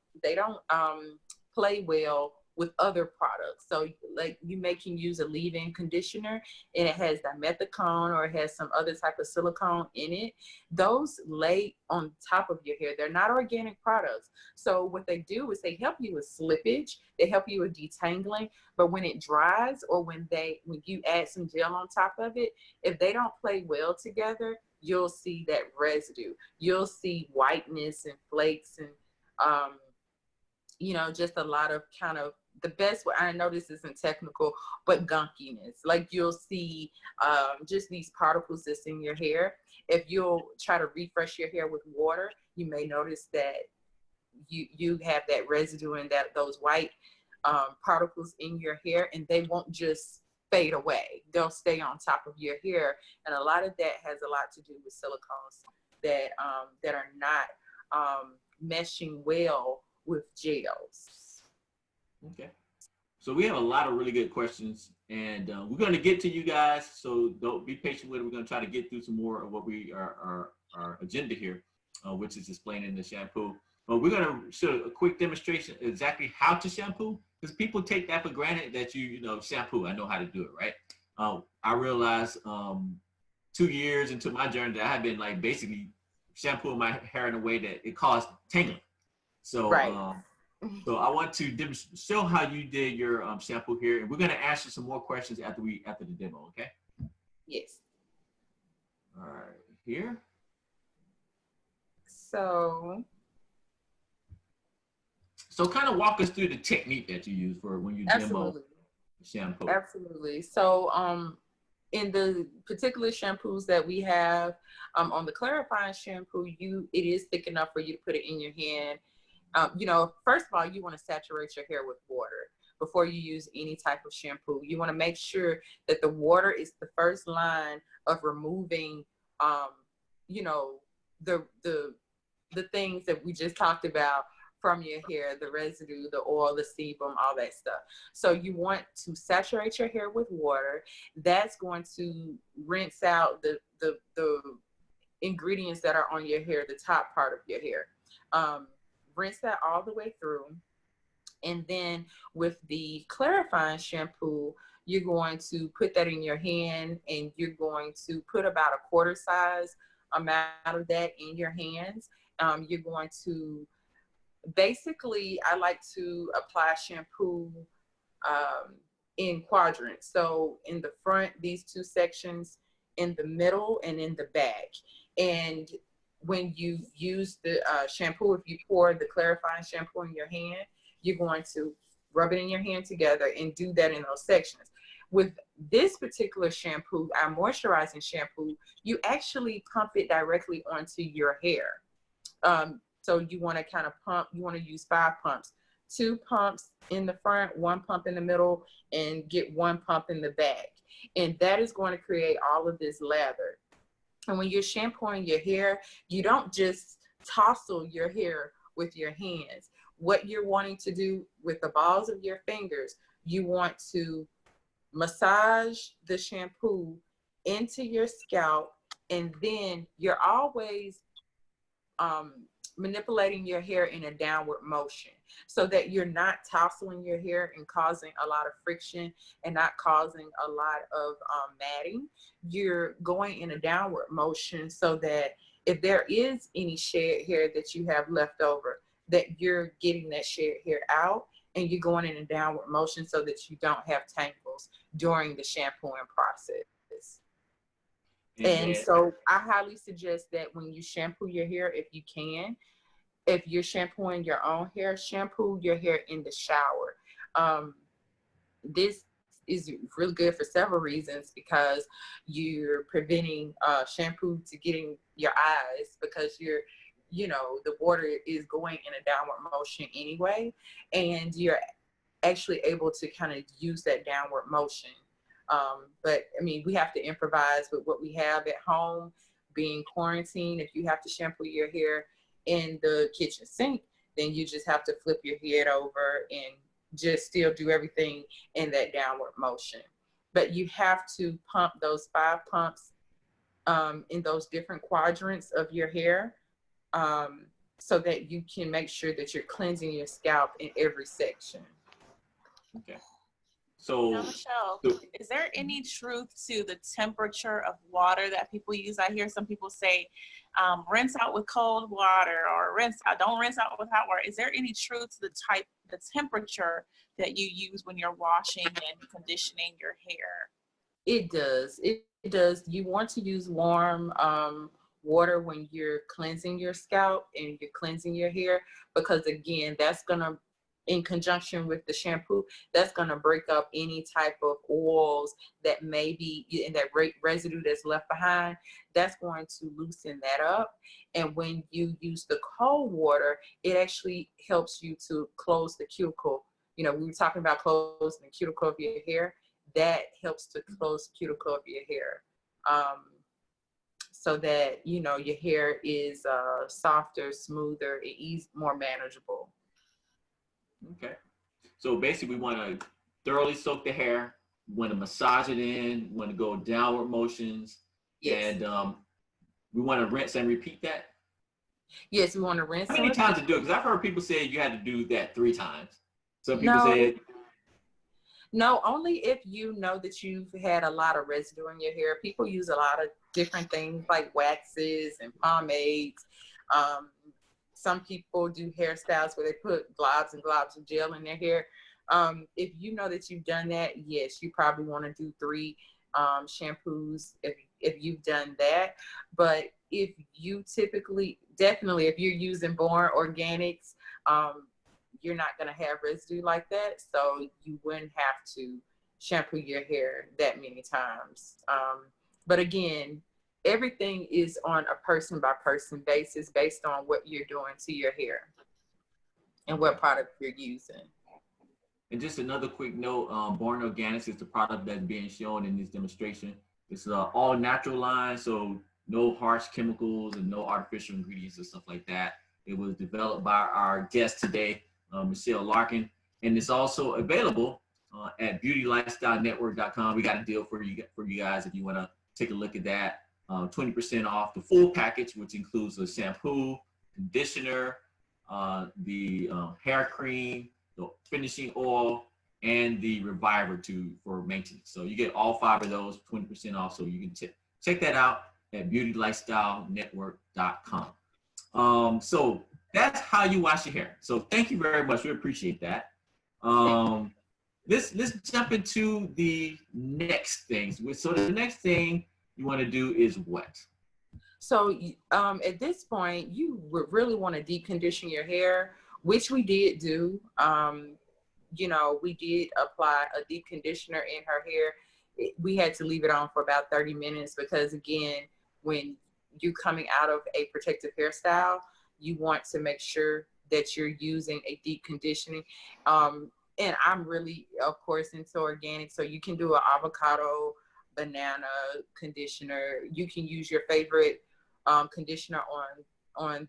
play well with other products. So like you can use a leave-in conditioner and it has dimethicone or it has some other type of silicone in it. Those lay on top of your hair. They're not organic products. So what they do is they help you with slippage, they help you with detangling, but when it dries or when you add some gel on top of it, if they don't play well together, you'll see that residue. You'll see whiteness and flakes and just a lot of kind of, the best way, I know this isn't technical, but gunkiness. Like you'll see just these particles that's in your hair. If you'll try to refresh your hair with water, you may notice that you have that residue and those white particles in your hair, and they won't just fade away. They'll stay on top of your hair. And a lot of that has a lot to do with silicones that are not meshing well with gels. Okay. So we have a lot of really good questions, and we're going to get to you guys. So don't be patient with it. We're going to try to get through some more of what our agenda here, which is explaining the shampoo. But we're going to show a quick demonstration exactly how to shampoo, because people take that for granted that you shampoo. I know how to do it, right? I realized 2 years into my journey that I had been like basically shampooing my hair in a way that it caused tangling. So. Right. So I want to show how you did your shampoo here, and we're going to ask you some more questions after the demo, okay? Yes. All right, here. So kind of walk us through the technique that you use for when you demo shampoo. Absolutely. So in the particular shampoos that we have, on the clarifying shampoo, it is thick enough for you to put it in your hand. First of all, you want to saturate your hair with water before you use any type of shampoo. You want to make sure that the water is the first line of removing, the things that we just talked about from your hair, the residue, the oil, the sebum, all that stuff. So you want to saturate your hair with water. That's going to rinse out the ingredients that are on your hair, the top part of your hair. Rinse that all the way through. And then with the clarifying shampoo, you're going to put that in your hand, and you're going to put about a quarter size amount of that in your hands. You're going to basically, I like to apply shampoo in quadrants. So in the front, these two sections, in the middle, and in the back. And when you use the shampoo, if you pour the clarifying shampoo in your hand, you're going to rub it in your hand together and do that in those sections. With this particular shampoo, our moisturizing shampoo, you actually pump it directly onto your hair. So you want to kind of pump, you want to use 5 pumps, 2 pumps in the front, 1 pump in the middle, and get 1 pump in the back. And that is going to create all of this lather. And when you're shampooing your hair, you don't just tousle your hair with your hands. What you're wanting to do with the balls of your fingers, you want to massage the shampoo into your scalp, and then you're always manipulating your hair in a downward motion so that you're not tousling your hair and causing a lot of friction and not causing a lot of matting. You're going in a downward motion so that if there is any shed hair that you have left over, that you're getting that shed hair out, and you're going in a downward motion so that you don't have tangles during the shampooing process. And so I highly suggest that when you shampoo your hair, if you can, if you're shampooing your own hair, shampoo your hair in the shower. This is really good for several reasons, because you're preventing shampoo to getting your eyes, because the water is going in a downward motion anyway, and you're actually able to kind of use that downward motion. But I mean, we have to improvise with what we have at home. Being quarantined, if you have to shampoo your hair in the kitchen sink, then you just have to flip your head over and just still do everything in that downward motion. but you have to pump those 5 pumps in those different quadrants of your hair, so that you can make sure that you're cleansing your scalp in every section. Okay. So, Now, Michelle, so is there any truth to the temperature of water that people use? I hear some people say, rinse out with cold water, or don't rinse out with hot water. Is there any truth to the temperature that you use when you're washing and conditioning your hair? It does. It does. You want to use warm water when you're cleansing your scalp and you're cleansing your hair, because again, that's gonna, in conjunction with the shampoo, that's gonna break up any type of oils that may be in that residue that's left behind. That's going to loosen that up. And when you use the cold water, it actually helps you to close the cuticle. You know, we were talking about closing the cuticle of your hair. That helps to close the cuticle of your hair, so that, you know, your hair is softer, smoother, more manageable. okay. So basically, we want to thoroughly soak the hair. We want to massage it in. We want to go downward motions, Yes. and we want to rinse and repeat that. Yes, we want to rinse How and many repeat. times to do it? Because I've heard people say you had to do that 3 times. Some people No, say no, only if you know that you've had a lot of residue in your hair. People use a lot of different things like waxes and pomades. Um, some people do hairstyles where they put globs and globs of gel in their hair. If you know that you've done that, yes, you probably want to do 3 shampoos if you've done that. But if you definitely, if you're using B.O.R.N organics, you're not going to have residue like that. So you wouldn't have to shampoo your hair that many times. But again, everything is on a person by person basis based on what you're doing to your hair and what product you're using. and just another quick note, B.O.R.N Organics is the product that's being shown in this demonstration. It's all natural line, so no harsh chemicals and no artificial ingredients and stuff like that. It was developed by our guest today, Michelle Larkin, and it's also available at beautylifestylenetwork.com. We got a deal for you guys if you want to take a look at that. 20% off the full package, which includes a shampoo, conditioner, the hair cream, the finishing oil, and the reviver for maintenance. So you get all 5 of those, 20% off. So you can check that out at beautylifestylenetwork.com. So that's how you wash your hair. So thank you very much. We appreciate that. Let's jump into the next things. So the next thing you want to do is what? So at this point, you would really want to deep condition your hair, which we did do. You know, we did apply a deep conditioner in her hair. We had to leave it on for about 30 minutes because, again, when you're coming out of a protective hairstyle, you want to make sure that you're using a deep conditioning. And I'm really, of course, into organic, so you can do an avocado, banana conditioner. You can use your favorite conditioner on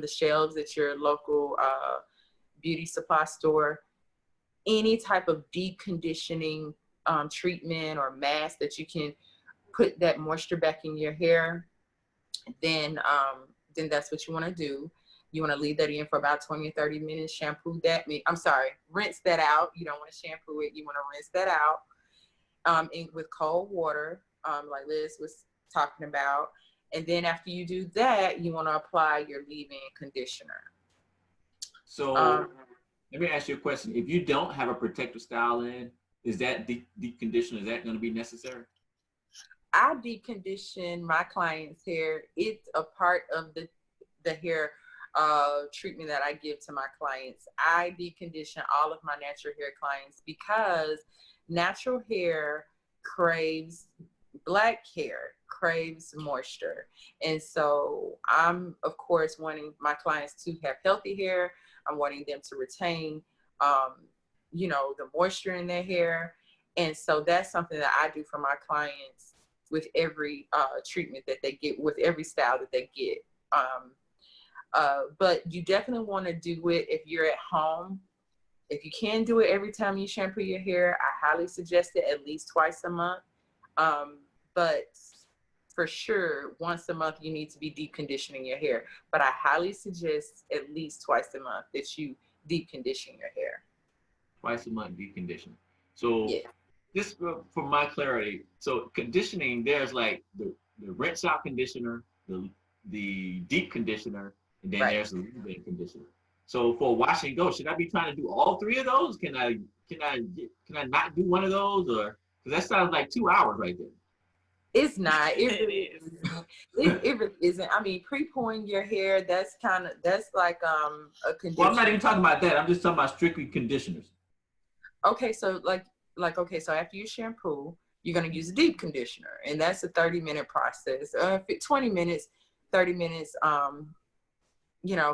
the shelves at your local beauty supply store. Any type of deep conditioning treatment or mask that you can put that moisture back in your hair, then that's what you want to do. You want to leave that in for about 20 or 30 minutes. Shampoo that. Rinse that out. You don't want to shampoo it. You want to rinse that out with cold water, like Liz was talking about. And then after you do that, you want to apply your leave-in conditioner. So let me ask you a question. If you don't have a protective style in, is that deep conditioner, is that going to be necessary? I deep condition my clients' hair. It's a part of the hair treatment that I give to my clients. I deep condition all of my natural hair clients because natural hair black hair craves moisture. And so I'm, of course, wanting my clients to have healthy hair. I'm wanting them to retain, the moisture in their hair. And so that's something that I do for my clients with every treatment that they get, with every style that they get. But you definitely want to do it if you're at home. If you can do it every time you shampoo your hair, I highly suggest it at least twice a month. But for sure, once a month, you need to be deep conditioning your hair. But I highly suggest at least twice a month that you deep condition your hair. Twice a month deep conditioning. So Yeah, just for my clarity, so conditioning, there's like the rinse out conditioner, the deep conditioner, and then right. there's the leave-in conditioner. So for wash and go, should I be trying to do all three of those? Can I not do one of those, or because that sounds like 2 hours right there. It's not. It It really is. isn't. It really isn't. I mean, pre-pooing your hair, that's like a Well, I'm not conditioner. even talking about that. I'm just talking about strictly conditioners. Okay, so okay, so after you shampoo, you're gonna use a deep conditioner, and that's a 30-minute process. 20 minutes, 30 minutes,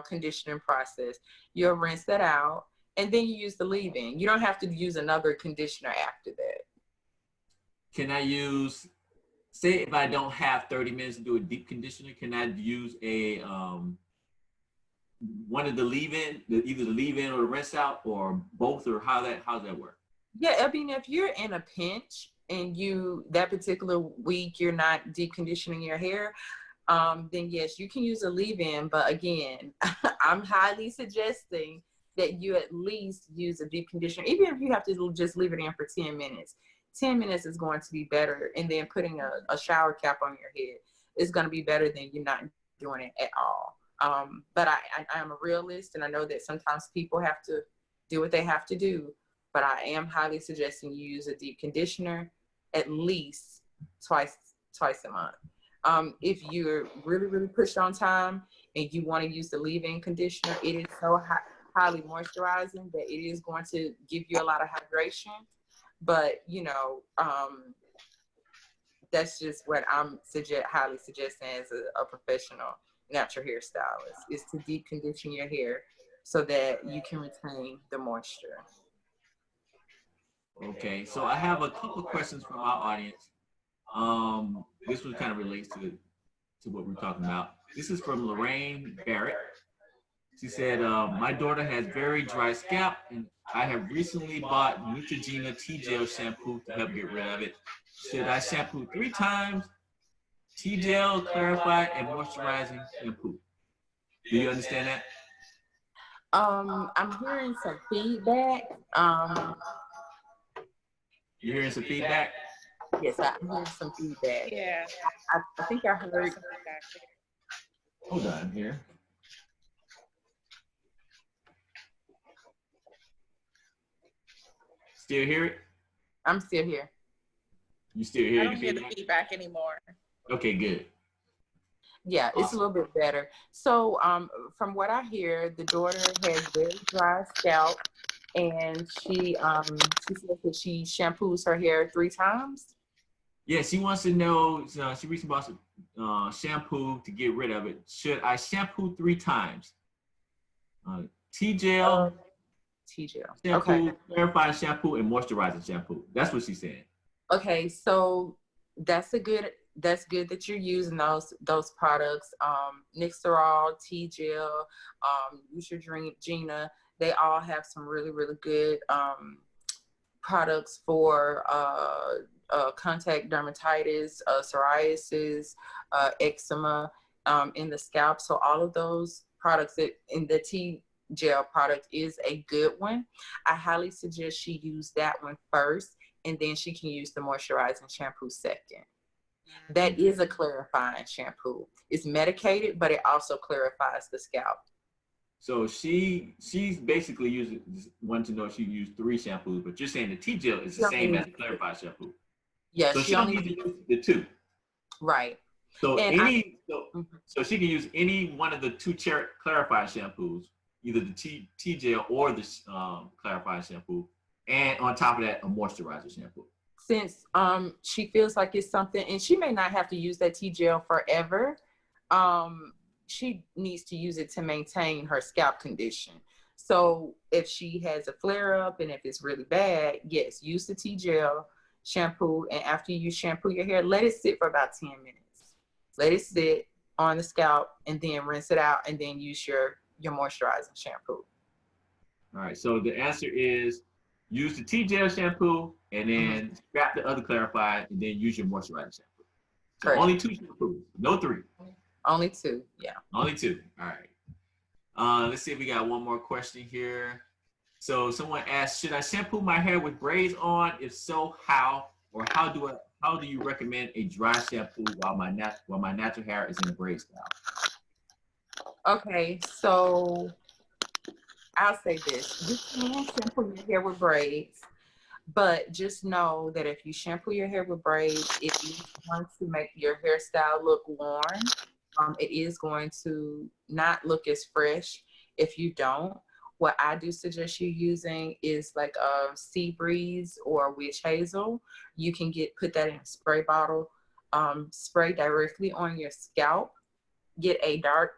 conditioning process. You'll rinse that out, and then you use the leave-in. You don't have to use another conditioner after that. Can I use, say, if I don't have 30 minutes to do a deep conditioner, can I use a one of the leave-in, either the leave-in or the rinse out, or both, or how's that work? Yeah, I mean, if you're in a pinch and that particular week you're not deep conditioning your hair, then yes, you can use a leave-in. But again, I'm highly suggesting that you at least use a deep conditioner, even if you have to just leave it in for 10 minutes. 10 minutes is going to be better. And then putting a shower cap on your head is going to be better than you not doing it at all. But I am a realist, and I know that sometimes people have to do what they have to do. But I am highly suggesting you use a deep conditioner at least twice a month. If you're really, really pushed on time and you want to use the leave-in conditioner, it is so highly moisturizing that it is going to give you a lot of hydration. But that's just what I'm highly suggesting as a professional natural hairstylist, is to deep condition your hair so that you can retain the moisture. Okay, so I have a couple of questions from our audience. This one kind of relates to what we're talking about. This is from Lorraine Barrett. She said, my daughter has very dry scalp, and I have recently bought Neutrogena T-Gel shampoo to help get rid of it. Should I shampoo 3 times? T-Gel, clarify, and moisturizing shampoo. Do you understand that? I'm hearing some feedback. You're hearing some feedback? Yes, I'm hearing some feedback. Yeah. I think I heard. Hold on here. Still hear it? I'm still here. You still I hear don't the hear the feedback? feedback anymore. Okay, good. Yeah, it's a little bit better. So, from what I hear, the daughter has very dry scalp, and she says that she shampoos her hair 3 times. Yeah, she wants to know, she recently bought some shampoo to get rid of it. Should I shampoo 3 times? T-gel, T-gel. Okay. shampoo, clarifying shampoo, and moisturizing shampoo. That's what she's saying. Okay, so that's good that you're using those products. Nixerol, T-gel, Neutrogena, they all have some really, really good products for contact dermatitis, psoriasis, eczema in the scalp. So all of those products in the T-gel product is a good one. I highly suggest she use that one first, and then she can use the moisturizing shampoo second. That is a clarifying shampoo. It's medicated, but it also clarifies the scalp. So she's basically wanting to know if she used 3 shampoos, but you're saying the T-gel is the same as the clarified shampoo. Yeah, So she don't need to use the 2. Right. So And so she can use any one of the 2 clarified shampoos, either the T-gel or the clarified shampoo, and on top of that, a moisturizer shampoo. Since she feels like it's something, and she may not have to use that T-gel forever, she needs to use it to maintain her scalp condition. So if she has a flare up and if it's really bad, yes, use the T-gel shampoo, and after you shampoo your hair, let it sit for about 10 minutes. Let it sit on the scalp, and then rinse it out, and then use your moisturizing shampoo. All right, so the answer is use the T-gel shampoo, and then scrap the other clarified, and then use your moisturizer shampoo. So Correct. only 2 shampoos, no 3. Only 2, yeah. Only 2. All right. Let's see if we got one more question here. So someone asked, should I shampoo my hair with braids on? If so, how? Or how do you recommend a dry shampoo while my natural hair is in a braid style? Okay, so I'll say this. You can shampoo your hair with braids, but just know that if you shampoo your hair with braids, it is going to make your hairstyle look worn. It is going to not look as fresh if you don't. What I do suggest you using is like a sea breeze or witch hazel. You can put that in a spray bottle, spray directly on your scalp. Get a dark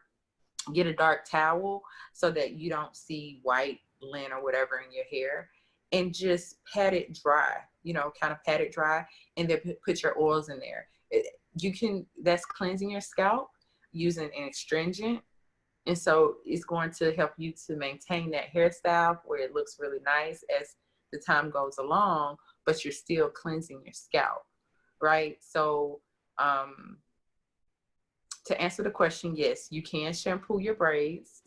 towel so that you don't see white lint or whatever in your hair, and just pat it dry, kind of pat it dry, and then put your oils in there. That's cleansing your scalp using an astringent. And so it's going to help you to maintain that hairstyle where it looks really nice as the time goes along, but you're still cleansing your scalp, right? So, to answer the question, yes, you can shampoo your braids,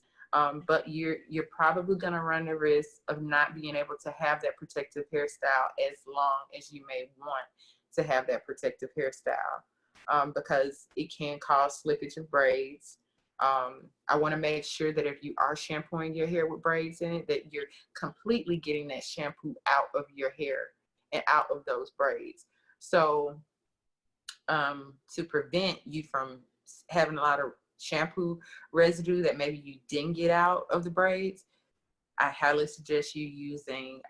but you're probably going to run the risk of not being able to have that protective hairstyle as long as you may want to have that protective hairstyle, because it can cause slippage of braids. I want to make sure that if you are shampooing your hair with braids in it, that you're completely getting that shampoo out of your hair and out of those braids. So to prevent you from having a lot of shampoo residue that maybe you didn't get out of the braids, I highly suggest you using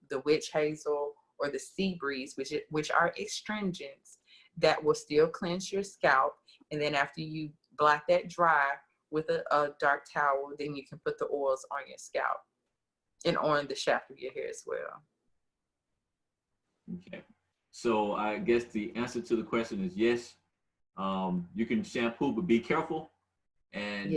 the witch hazel or the sea breeze, which are astringents that will still cleanse your scalp. And then after you blot that dry with a dark towel, then you can put the oils on your scalp and on the shaft of your hair as well. Okay. So I guess the answer to the question is yes. You can shampoo, but be careful. And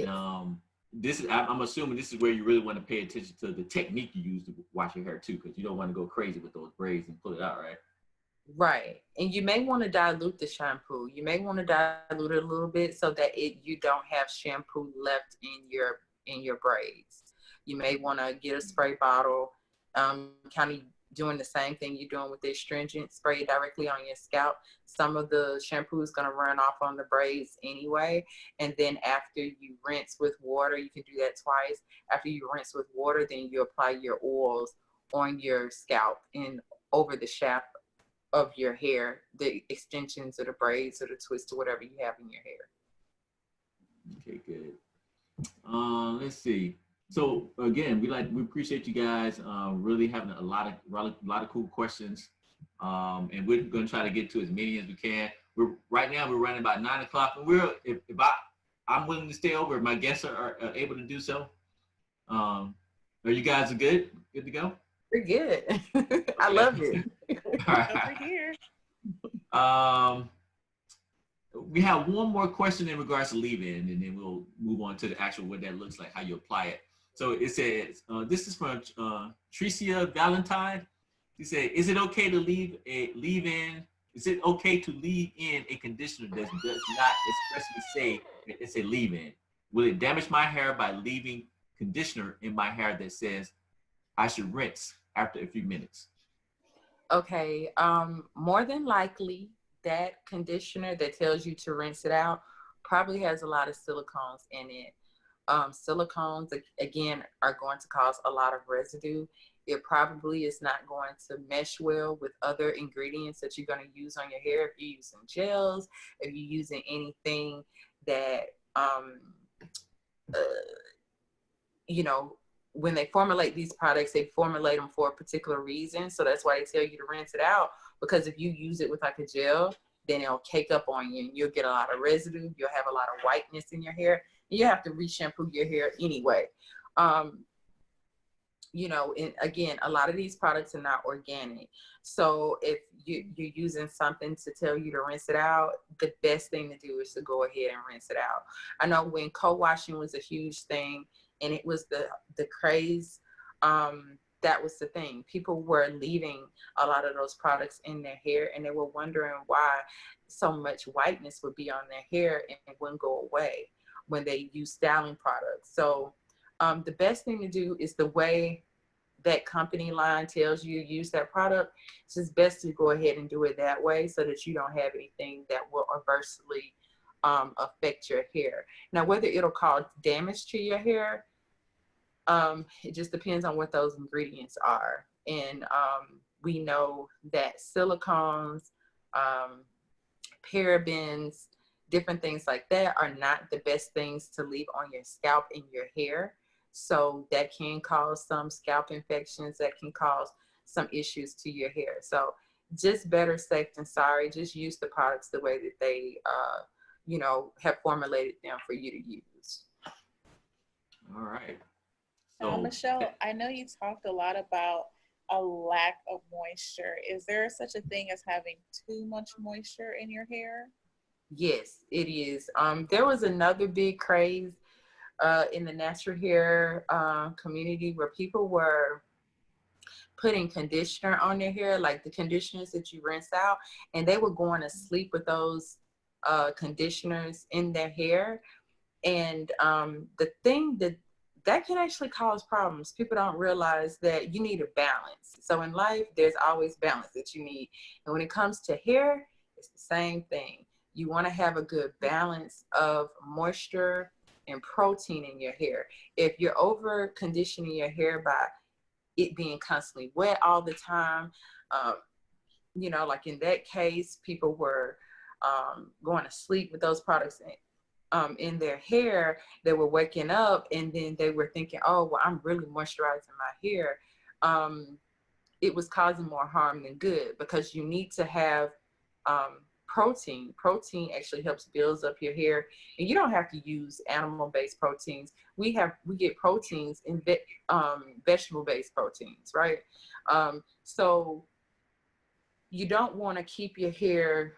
Yes. I'm assuming this is where you really want to pay attention to the technique you use to wash your hair too, because you don't want to go crazy with those braids and pull it out, right? Right. And you may want to dilute the shampoo. You may want to dilute it a little bit so that you don't have shampoo left in your braids. You may want to get a spray bottle, kind of doing the same thing you're doing with the astringent, spray it directly on your scalp. Some of the shampoo is going to run off on the braids anyway. And then after you rinse with water, you can do that twice. After you rinse with water, then you apply your oils on your scalp and over the shaft of your hair, the extensions or the braids or the twists or whatever you have in your hair. Okay, good. Let's see. So again, we appreciate you guys really having a lot of cool questions, and we're going to try to get to as many as we can. Right now we're running about 9 o'clock, and I'm willing to stay over if my guests are able to do so. Are you guys good to go? We're good. I love it. All right. Over here. We have one more question in regards to leave-in, and then we'll move on to the actual what that looks like, how you apply it. So it says, this is from Tricia Valentine. She said, is it okay to leave in a conditioner that does not expressly say that it's a leave-in? Will it damage my hair by leaving conditioner in my hair that says I should rinse after a few minutes? Okay, more than likely, that conditioner that tells you to rinse it out probably has a lot of silicones in it. Silicones, again, are going to cause a lot of residue. It probably is not going to mesh well with other ingredients that you're going to use on your hair. If you're using gels, if you're using anything that, when they formulate these products, they formulate them for a particular reason. So that's why they tell you to rinse it out, because if you use it with like a gel, then it'll cake up on you and you'll get a lot of residue. You'll have a lot of whiteness in your hair. You have to re-shampoo your hair anyway. And again, a lot of these products are not organic. So if you're using something to tell you to rinse it out, the best thing to do is to go ahead and rinse it out. I know when co-washing was a huge thing, and it was the craze that was the thing. People were leaving a lot of those products in their hair, and they were wondering why so much whiteness would be on their hair and it wouldn't go away when they use styling products. So the best thing to do is the way that company line tells you to use that product. It's just best to go ahead and do it that way so that you don't have anything that will adversely affect your hair. Now, whether it'll cause damage to your hair, it just depends on what those ingredients are. And we know that silicones, parabens, different things like that are not the best things to leave on your scalp and your hair. So that can cause some scalp infections, that can cause some issues to your hair. So just better safe than sorry. Just use the products the way that they, have formulated them for you to use. All right. Now, So Michelle, I know you talked a lot about a lack of moisture. Is there such a thing as having too much moisture in your hair? Yes, it is. There was another big craze in the natural hair community where people were putting conditioner on their hair, like the conditioners that you rinse out, and they were going to sleep with those conditioners in their hair. And the thing that can actually cause problems, people don't realize that you need a balance. So in life, there's always balance that you need. And when it comes to hair, it's the same thing. You want to have a good balance of moisture and protein in your hair. If you're over conditioning your hair by it being constantly wet all the time, like in that case, people were going to sleep with those products in their hair. They were waking up and then they were thinking, oh, well, I'm really moisturizing my hair. It was causing more harm than good, because you need to have protein. Protein actually helps builds up your hair, and you don't have to use animal-based proteins. We get proteins in vegetable-based proteins, right? So you don't want to keep your hair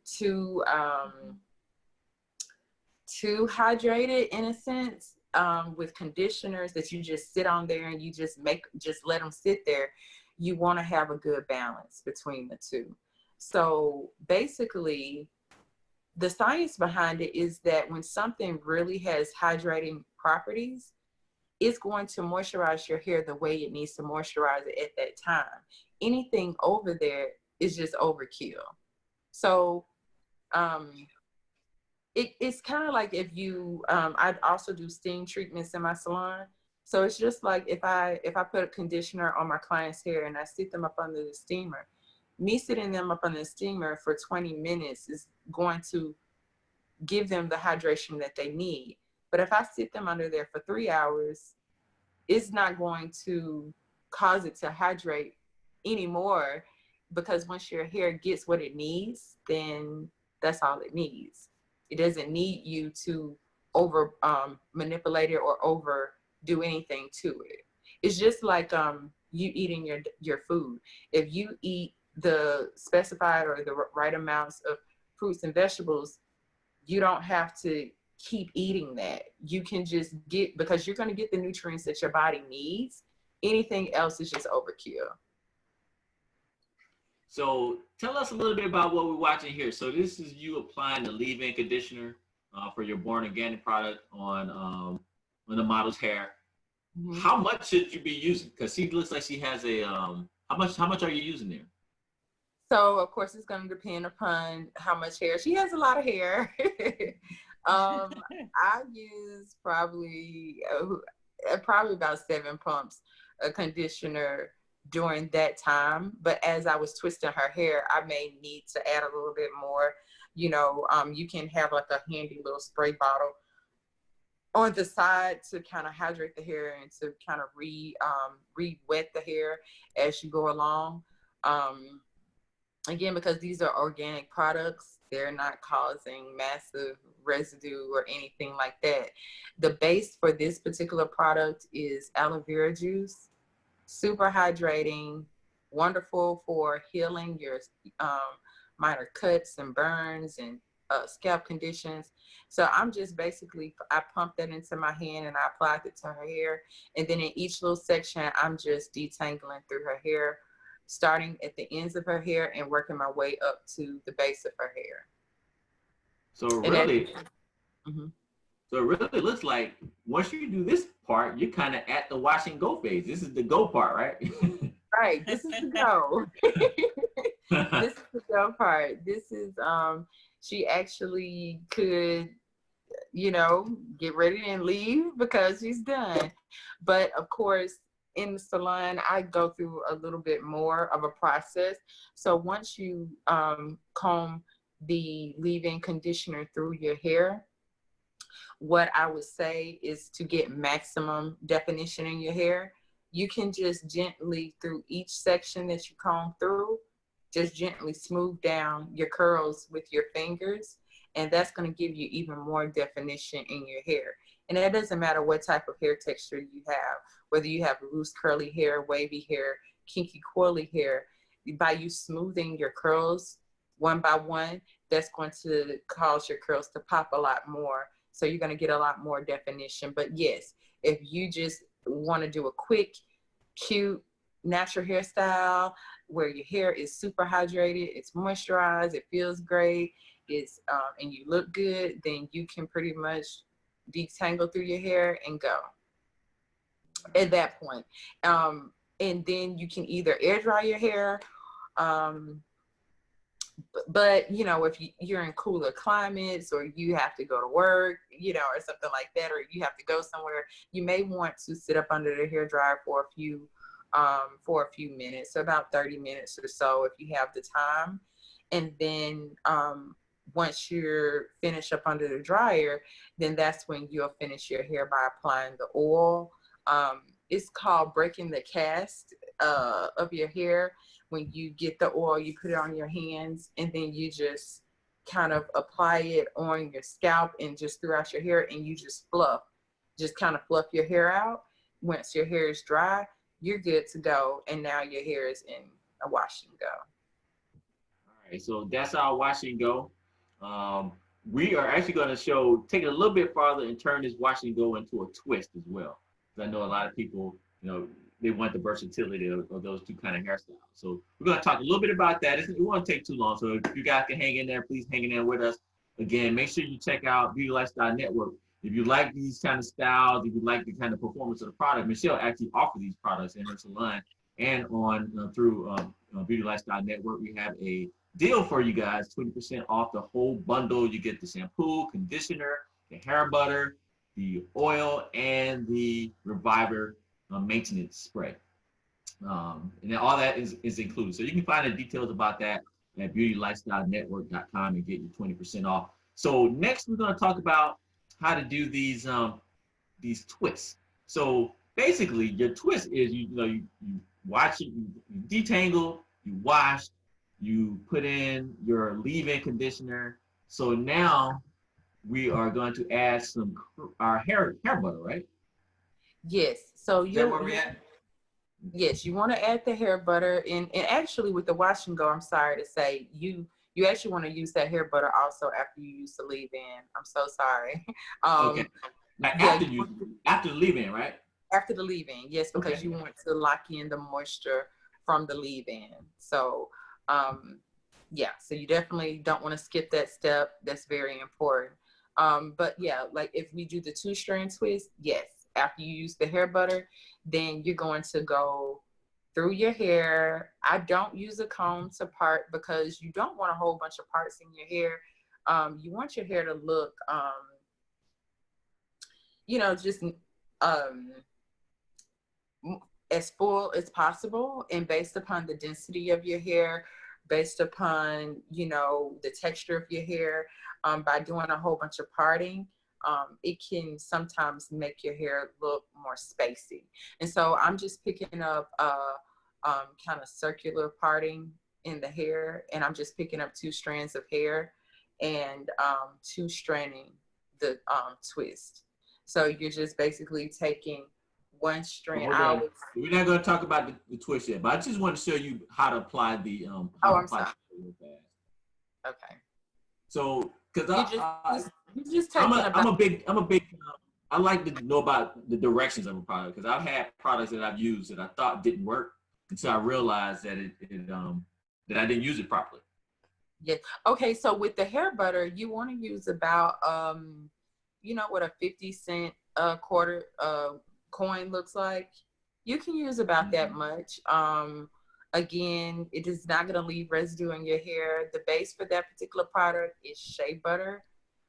too hydrated in a sense, with conditioners that you just sit on there and you just let them sit there. You want to have a good balance between the two. So basically, the science behind it is that when something really has hydrating properties, it's going to moisturize your hair the way it needs to moisturize it at that time. Anything over there is just overkill. So it's kind of like if you, I also do steam treatments in my salon. So it's just like if I put a conditioner on my client's hair and I sit them up under the steamer, me sitting them up under the steamer for 20 minutes is going to give them the hydration that they need. But if I sit them under there for 3 hours, it's not going to cause it to hydrate anymore, because once your hair gets what it needs, then that's all it needs. It doesn't need you to over manipulate it or over do anything to it. It's just like you eating your food. If you eat the specified or the right amounts of fruits and vegetables, you don't have to keep eating that. You can just get, because you're going to get the nutrients that your body needs. Anything else is just overkill. So tell us a little bit about what we're watching here. So this is you applying the leave-in conditioner for your B.O.R.N organic product on the model's hair. Mm-hmm. How much should you be using? Because she looks like she has a how much are you using there? So of course it's going to depend upon how much hair. She has a lot of hair. I use probably about 7 pumps of conditioner during that time. But as I was twisting her hair, I may need to add a little bit more. You can have like a handy little spray bottle on the side to kind of hydrate the hair and to kind of re-wet the hair as you go along. Again, because these are organic products, they're not causing massive residue or anything like that. The base for this particular product is aloe vera juice, super hydrating, wonderful for healing your minor cuts and burns and scalp conditions. So I'm just basically, I pump that into my hand and I apply it to her hair. And then in each little section, I'm just detangling through her hair, starting at the ends of her hair and working my way up to the base of her hair. So really, so it really looks like once you do this part, you're kind of at the wash and go phase. This is the go part, right? Right. This is the go. This is the go part. This is she actually could, you know, get ready and leave because she's done. But of course, in the salon, I go through a little bit more of a process. So once you comb the leave-in conditioner through your hair, what I would say is to get maximum definition in your hair, you can just gently, through each section that you comb through, just gently smooth down your curls with your fingers. And that's going to give you even more definition in your hair. And it doesn't matter what type of hair texture you have, whether you have loose curly hair, wavy hair, kinky coily hair. By you smoothing your curls one by one, that's going to cause your curls to pop a lot more. So you're going to get a lot more definition. But yes, if you just want to do a quick, cute, natural hairstyle where your hair is super hydrated, it's moisturized, it feels great, it's and you look good, then you can pretty much detangle through your hair and go at that point. And then you can either air dry your hair, but you know, if you're in cooler climates or you have to go to work, you know, or something like that, or you have to go somewhere, you may want to sit up under the hair dryer for a few minutes, so about 30 minutes or so if you have the time. And then once you're finished up under the dryer, then that's when you'll finish your hair by applying the oil. It's called breaking the cast of your hair. When you get the oil, you put it on your hands and then you just kind of apply it on your scalp and just throughout your hair, and you just kind of fluff your hair out. Once your hair is dry, you're good to go. And now your hair is in a wash and go. All right, so that's our wash and go. We are actually going to take it a little bit farther and turn this wash and go into a twist as well. Because I know a lot of people, you know, they want the versatility of those two kind of hairstyles. So we're going to talk a little bit about that. It won't take too long. So if you guys can hang in there, please hang in there with us. Again, make sure you check out Beauty Lifestyle Network. If you like these kind of styles, if you like the kind of performance of the product, Michelle actually offers these products in her salon and on through Beauty Lifestyle Network. We have a deal for you guys, 20% off the whole bundle. You get the shampoo, conditioner, the hair butter, the oil, and the Reviver maintenance spray. And then all that is included. So you can find the details about that at beautylifestylenetwork.com and get you 20% off. So next we're going to talk about how to do these twists. So basically your twist is you watch it, you detangle, you wash, you put in your leave-in conditioner. So now we are going to add our hair butter, right? Yes. So yes, you want to add the hair butter, and actually with the wash and go, I'm sorry to say, you actually want to use that hair butter also after you use the leave-in. I'm so sorry. Okay. Like after the leave-in, right? After the leave-in, yes, because you want to lock in the moisture from the leave-in. So yeah, so you definitely don't want to skip that step. That's very important. But yeah, like if we do the 2-strand twist, yes, after you use the hair butter, then you're going to go through your hair. I don't use a comb to part because you don't want a whole bunch of parts in your hair. You want your hair to look, you know, just as full as possible, and based upon the density of your hair, based upon, you know, the texture of your hair, by doing a whole bunch of parting, it can sometimes make your hair look more spacey. And so I'm just picking up kind of circular parting in the hair, and I'm just picking up 2 strands of hair and 2-stranding the twist. So you're just basically taking 1 strand out. We're not going to talk about the twist yet, but I just want to show you how to apply the I'm sorry. Okay. Okay. So because you just taking I'm a big I like to know about the directions of a product because I've had products that I've used that I thought didn't work until I realized that that I didn't use it properly. Yeah. Okay. So with the hair butter, you want to use about you know what a 50-cent quarter coin looks like. You can use about that much. Again, it is not going to leave residue in your hair. The base for that particular product is shea butter.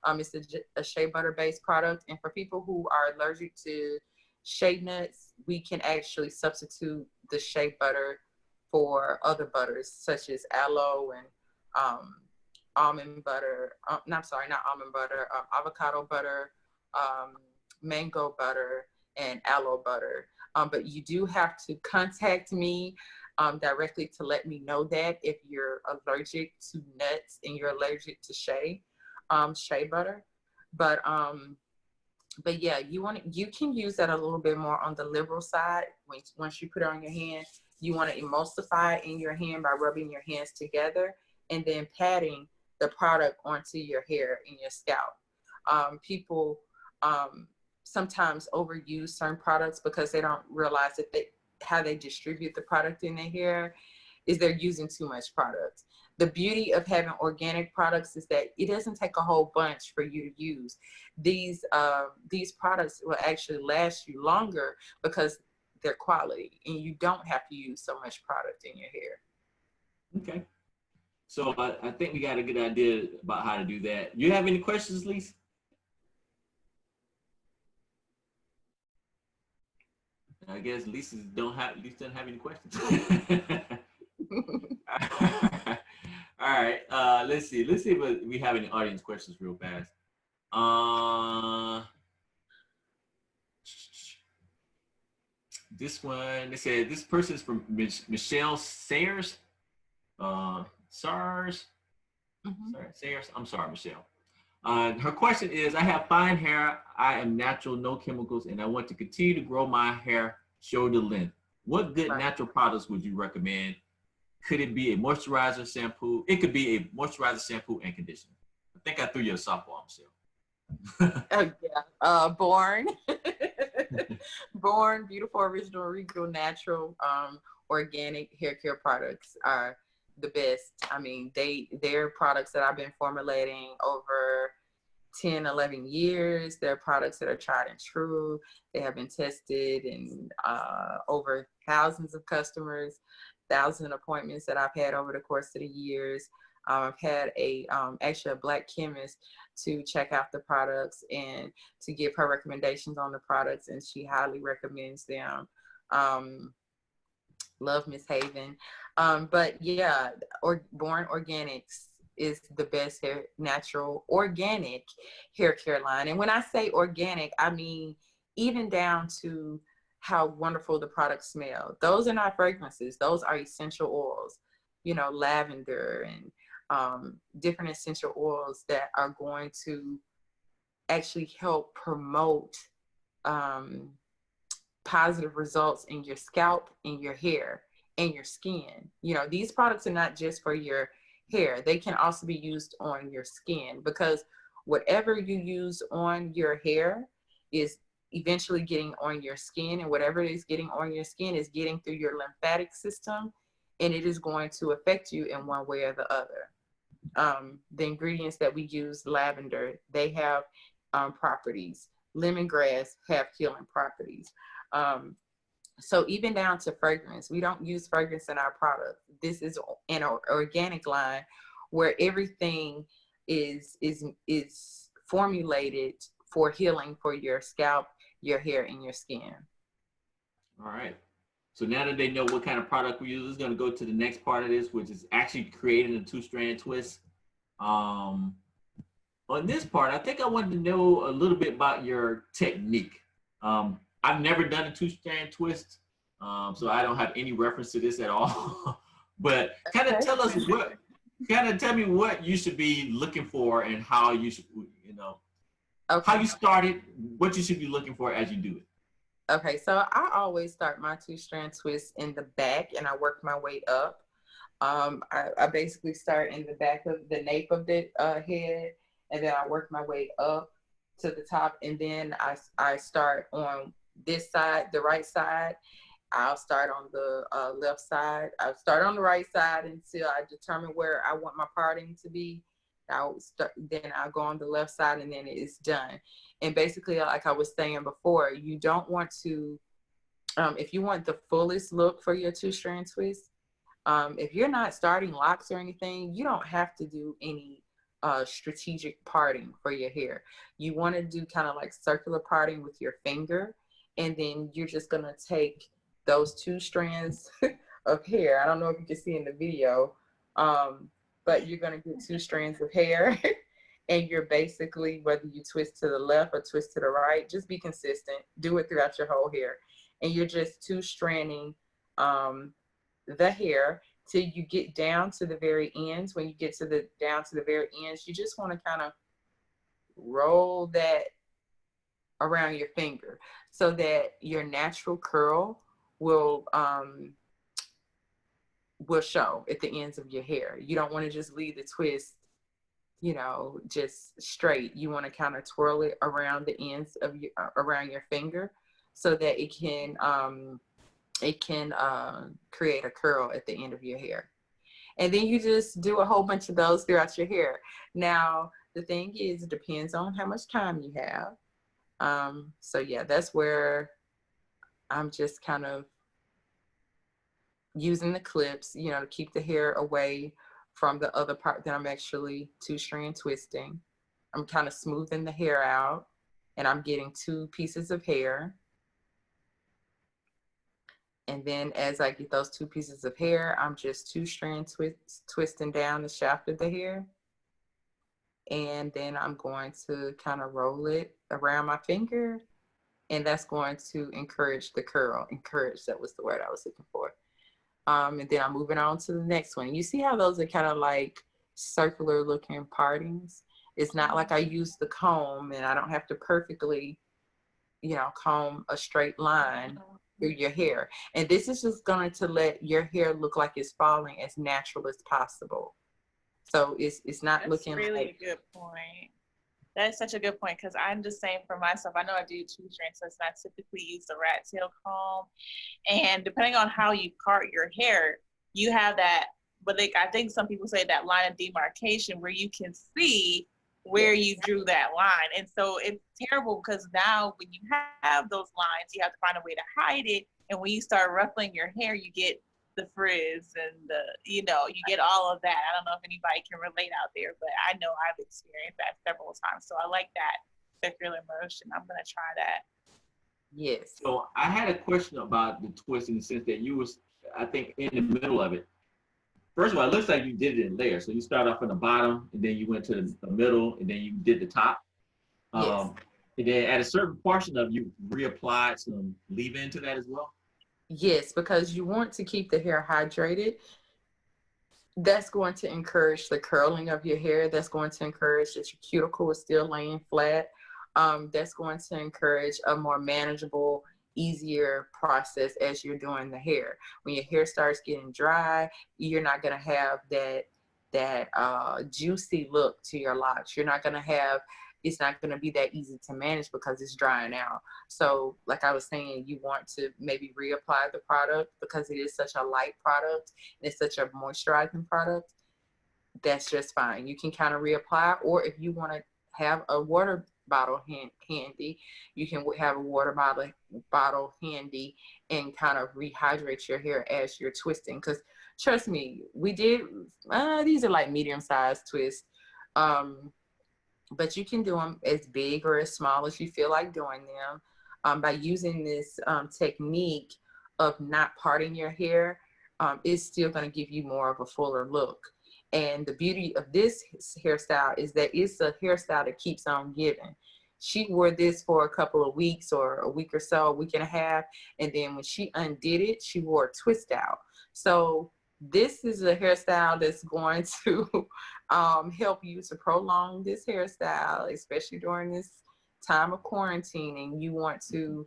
It's a shea butter based product. And for people who are allergic to shea nuts, we can actually substitute the shea butter for other butters such as aloe and almond butter. No, I'm sorry, not almond butter, avocado butter, mango butter, and aloe butter. But you do have to contact me directly to let me know that if you're allergic to nuts and you're allergic to shea butter. But yeah, you can use that a little bit more on the liberal side. Once you put it on your hand, you want to emulsify it in your hand by rubbing your hands together and then patting the product onto your hair and your scalp. People sometimes overuse certain products because they don't realize that how they distribute the product in their hair is they're using too much product. The beauty of having organic products is that it doesn't take a whole bunch for you to use. These products will actually last you longer because they're quality and you don't have to use so much product in your hair. Okay. So I think we got a good idea about how to do that. You have any questions, Lys? I guess Lys doesn't have any questions. All right. Let's see if we have any audience questions real fast. This one, they said this person is from Michelle Sayers. SARS. Sorry, Sayers. I'm sorry, Michelle. Her question is, I have fine hair. I am natural, no chemicals, and I want to continue to grow my hair shoulder length. What good natural products would you recommend? Could it be a moisturizer, shampoo? It could be a moisturizer, shampoo, and conditioner. I think I threw you a softball, Michelle. Oh yeah, B.O.R.N. B.O.R.N. Beautiful, original, regal, natural, organic hair care products are the best. I mean, they're products that I've been formulating over 10, 11 years. They're products that are tried and true. They have been tested in over thousands of customers, thousand appointments that I've had over the course of the years. I've had actually a Black chemist to check out the products and to give her recommendations on the products, and she highly recommends them. Love Miss Haven. But yeah, B.O.R.N. Organics is the best natural organic hair care line. And when I say organic, I mean even down to how wonderful the products smell. Those are not fragrances. Those are essential oils, lavender and different essential oils that are going to actually help promote positive results in your scalp, in your hair, and your skin. These products are not just for your hair. They can also be used on your skin, because whatever you use on your hair is eventually getting on your skin, and whatever is getting on your skin is getting through your lymphatic system, and it is going to affect you in one way or the other. The ingredients that we use, lavender, they have properties. Lemongrass have healing properties. So even down to fragrance, we don't use fragrance in our product. This is an organic line where everything is formulated for healing for your scalp, your hair, and your skin. All right. So now that they know what kind of product we use, it's going to go to the next part of this, which is actually creating a two-strand twist. On this part, I think I wanted to know a little bit about your technique. I've never done a two-strand twist, so I don't have any reference to this at all. But kind of tell me what you should be looking for and how you should, how you started, what you should be looking for as you do it. Okay, so I always start my two-strand twist in the back, and I work my way up. I basically start in the back of the nape of the head, and then I work my way up to the top, and then I start on this side, the right side. I'll start on the left side. I'll start on the right side until I determine where I want my parting to be. Then I'll go on the left side, and then it's done. And basically, like I was saying before, you don't want to, if you want the fullest look for your two-strand twist, if you're not starting locks or anything, you don't have to do any strategic parting for your hair. You want to do kind of like circular parting with your finger, and then you're just going to take those two strands of hair. I don't know if you can see in the video, but you're going to get two strands of hair and you're basically, whether you twist to the left or twist to the right, just be consistent. Do it throughout your whole hair. And you're just two stranding the hair till you get down to the very ends. When you get to the down to the very ends, you just want to kind of roll that around your finger so that your natural curl will show at the ends of your hair. You don't want to just leave the twist, you know, just straight. You want to kind of twirl it around the ends of your around your finger so that it can create a curl at the end of your hair. And then you just do a whole bunch of those throughout your hair. Now, the thing is, it depends on how much time you have. So yeah, that's where I'm just kind of using the clips, you know, to keep the hair away from the other part that I'm actually two-strand twisting. I'm kind of smoothing the hair out, and I'm getting two pieces of hair. And then as I get those two pieces of hair, I'm just two-strand twisting down the shaft of the hair. And then I'm going to kind of roll it around my finger. And that's going to encourage the curl. Encourage, that was the word I was looking for. And then I'm moving on to the next one. You see how those are kind of like circular looking partings? It's not like I use the comb and I don't have to perfectly, you know, comb a straight line through your hair. And this is just going to let your hair look like it's falling as natural as possible. So it's not That's looking really like, a good point. That's such a good point, because I'm just saying for myself, I know I do two strands, so I typically use the rat tail comb. And depending on how you part your hair, you have that, but like I think some people say that line of demarcation where you can see where you drew that line. And so it's terrible because now when you have those lines, you have to find a way to hide it. And when you start ruffling your hair, you get the frizz and the, you know, you get all of that. I don't know if anybody can relate out there, but I know I've experienced that several times. So I like that circular motion. I'm going to try that. yes. So I had a question about the twist in the sense that you was, I think, in the middle of it. First of all, it looks like you did it in layers. So you start off in the bottom, and then you went to the middle, and then you did the top. Yes. And then at a certain portion of you reapplied some leave-in to that as well. Yes, because you want to keep the hair hydrated. That's going to encourage the curling of your hair. That's going to encourage that your cuticle is still laying flat. That's going to encourage a more manageable, easier process as you're doing the hair. When your hair starts getting dry, you're not going to have that juicy look to your locks. You're not going to have, it's not going to be that easy to manage because it's drying out. So like I was saying, you want to maybe reapply the product because it is such a light product. And it's such a moisturizing product. That's just fine. You can kind of reapply, or if you want to have a water bottle handy, you can have a water bottle handy and kind of rehydrate your hair as you're twisting. Because trust me, we did, these are like medium-sized twists. But you can do them as big or as small as you feel like doing them. By using this technique of not parting your hair, it's still going to give you more of a fuller look. And the beauty of this hairstyle is that it's a hairstyle that keeps on giving. She wore this for a couple of weeks or a week or so, a week and a half. And then when she undid it, she wore a twist out. So this is a hairstyle that's going to help you to prolong this hairstyle, especially during this time of quarantining. You want to,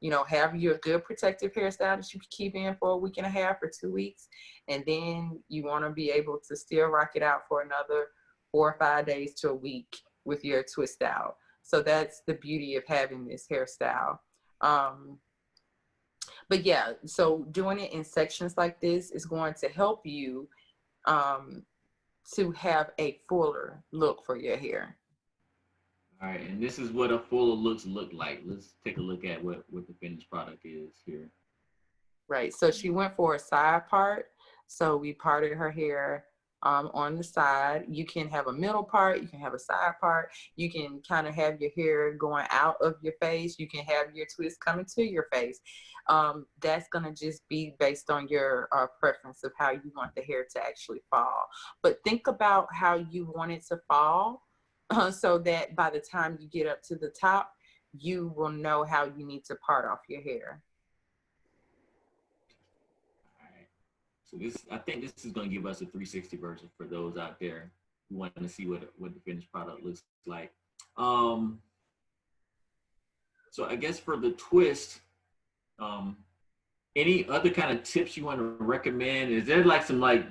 you know, have your good protective hairstyle that you can keep in for a week and a half or 2 weeks. And then you want to be able to still rock it out for another 4 or 5 days to a week with your twist out. So that's the beauty of having this hairstyle. But yeah, so doing it in sections like this is going to help you um, to have a fuller look for your hair. All right, and this is what a fuller looks look like. Let's take a look at what the finished product is here. Right. So she went for a side part. So we parted her hair on the side. You can have a middle part. You can have a side part. You can kind of have your hair going out of your face. You can have your twist coming to your face. That's going to just be based on your preference of how you want the hair to actually fall. But think about how you want it to fall so that by the time you get up to the top, you will know how you need to part off your hair. All right. So this, I think this is going to give us a 360 version for those out there who want to see what the finished product looks like. Um, so I guess for the twist, um, any other kind of tips you want to recommend? Is there like some like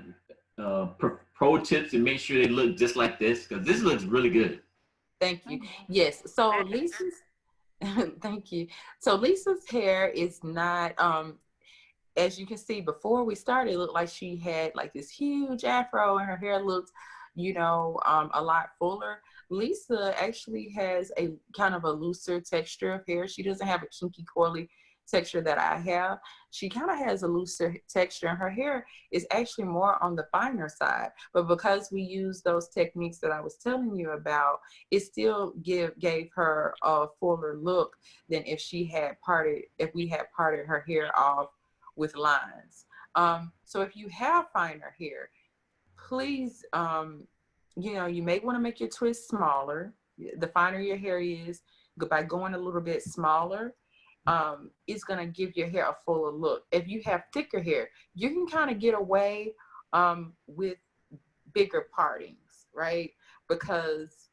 pro tips to make sure they look just like this? Because this looks really good. Thank you. Yes. So Lisa's, thank you. So Lisa's hair is not, as you can see before we started, it looked like she had like this huge afro and her hair looked, a lot fuller. Lisa actually has a kind of a looser texture of hair. She doesn't have a kinky, coily texture that I have. She kind of has a looser texture, and her hair is actually more on the finer side. But because we use those techniques that I was telling you about, it still gave her a fuller look than if we had parted her hair off with lines. So if you have finer hair, please, you may want to make your twist smaller. The finer your hair is, by going a little bit smaller, it's going to give your hair a fuller look. If you have thicker hair, you can kind of get away with bigger partings, right? Because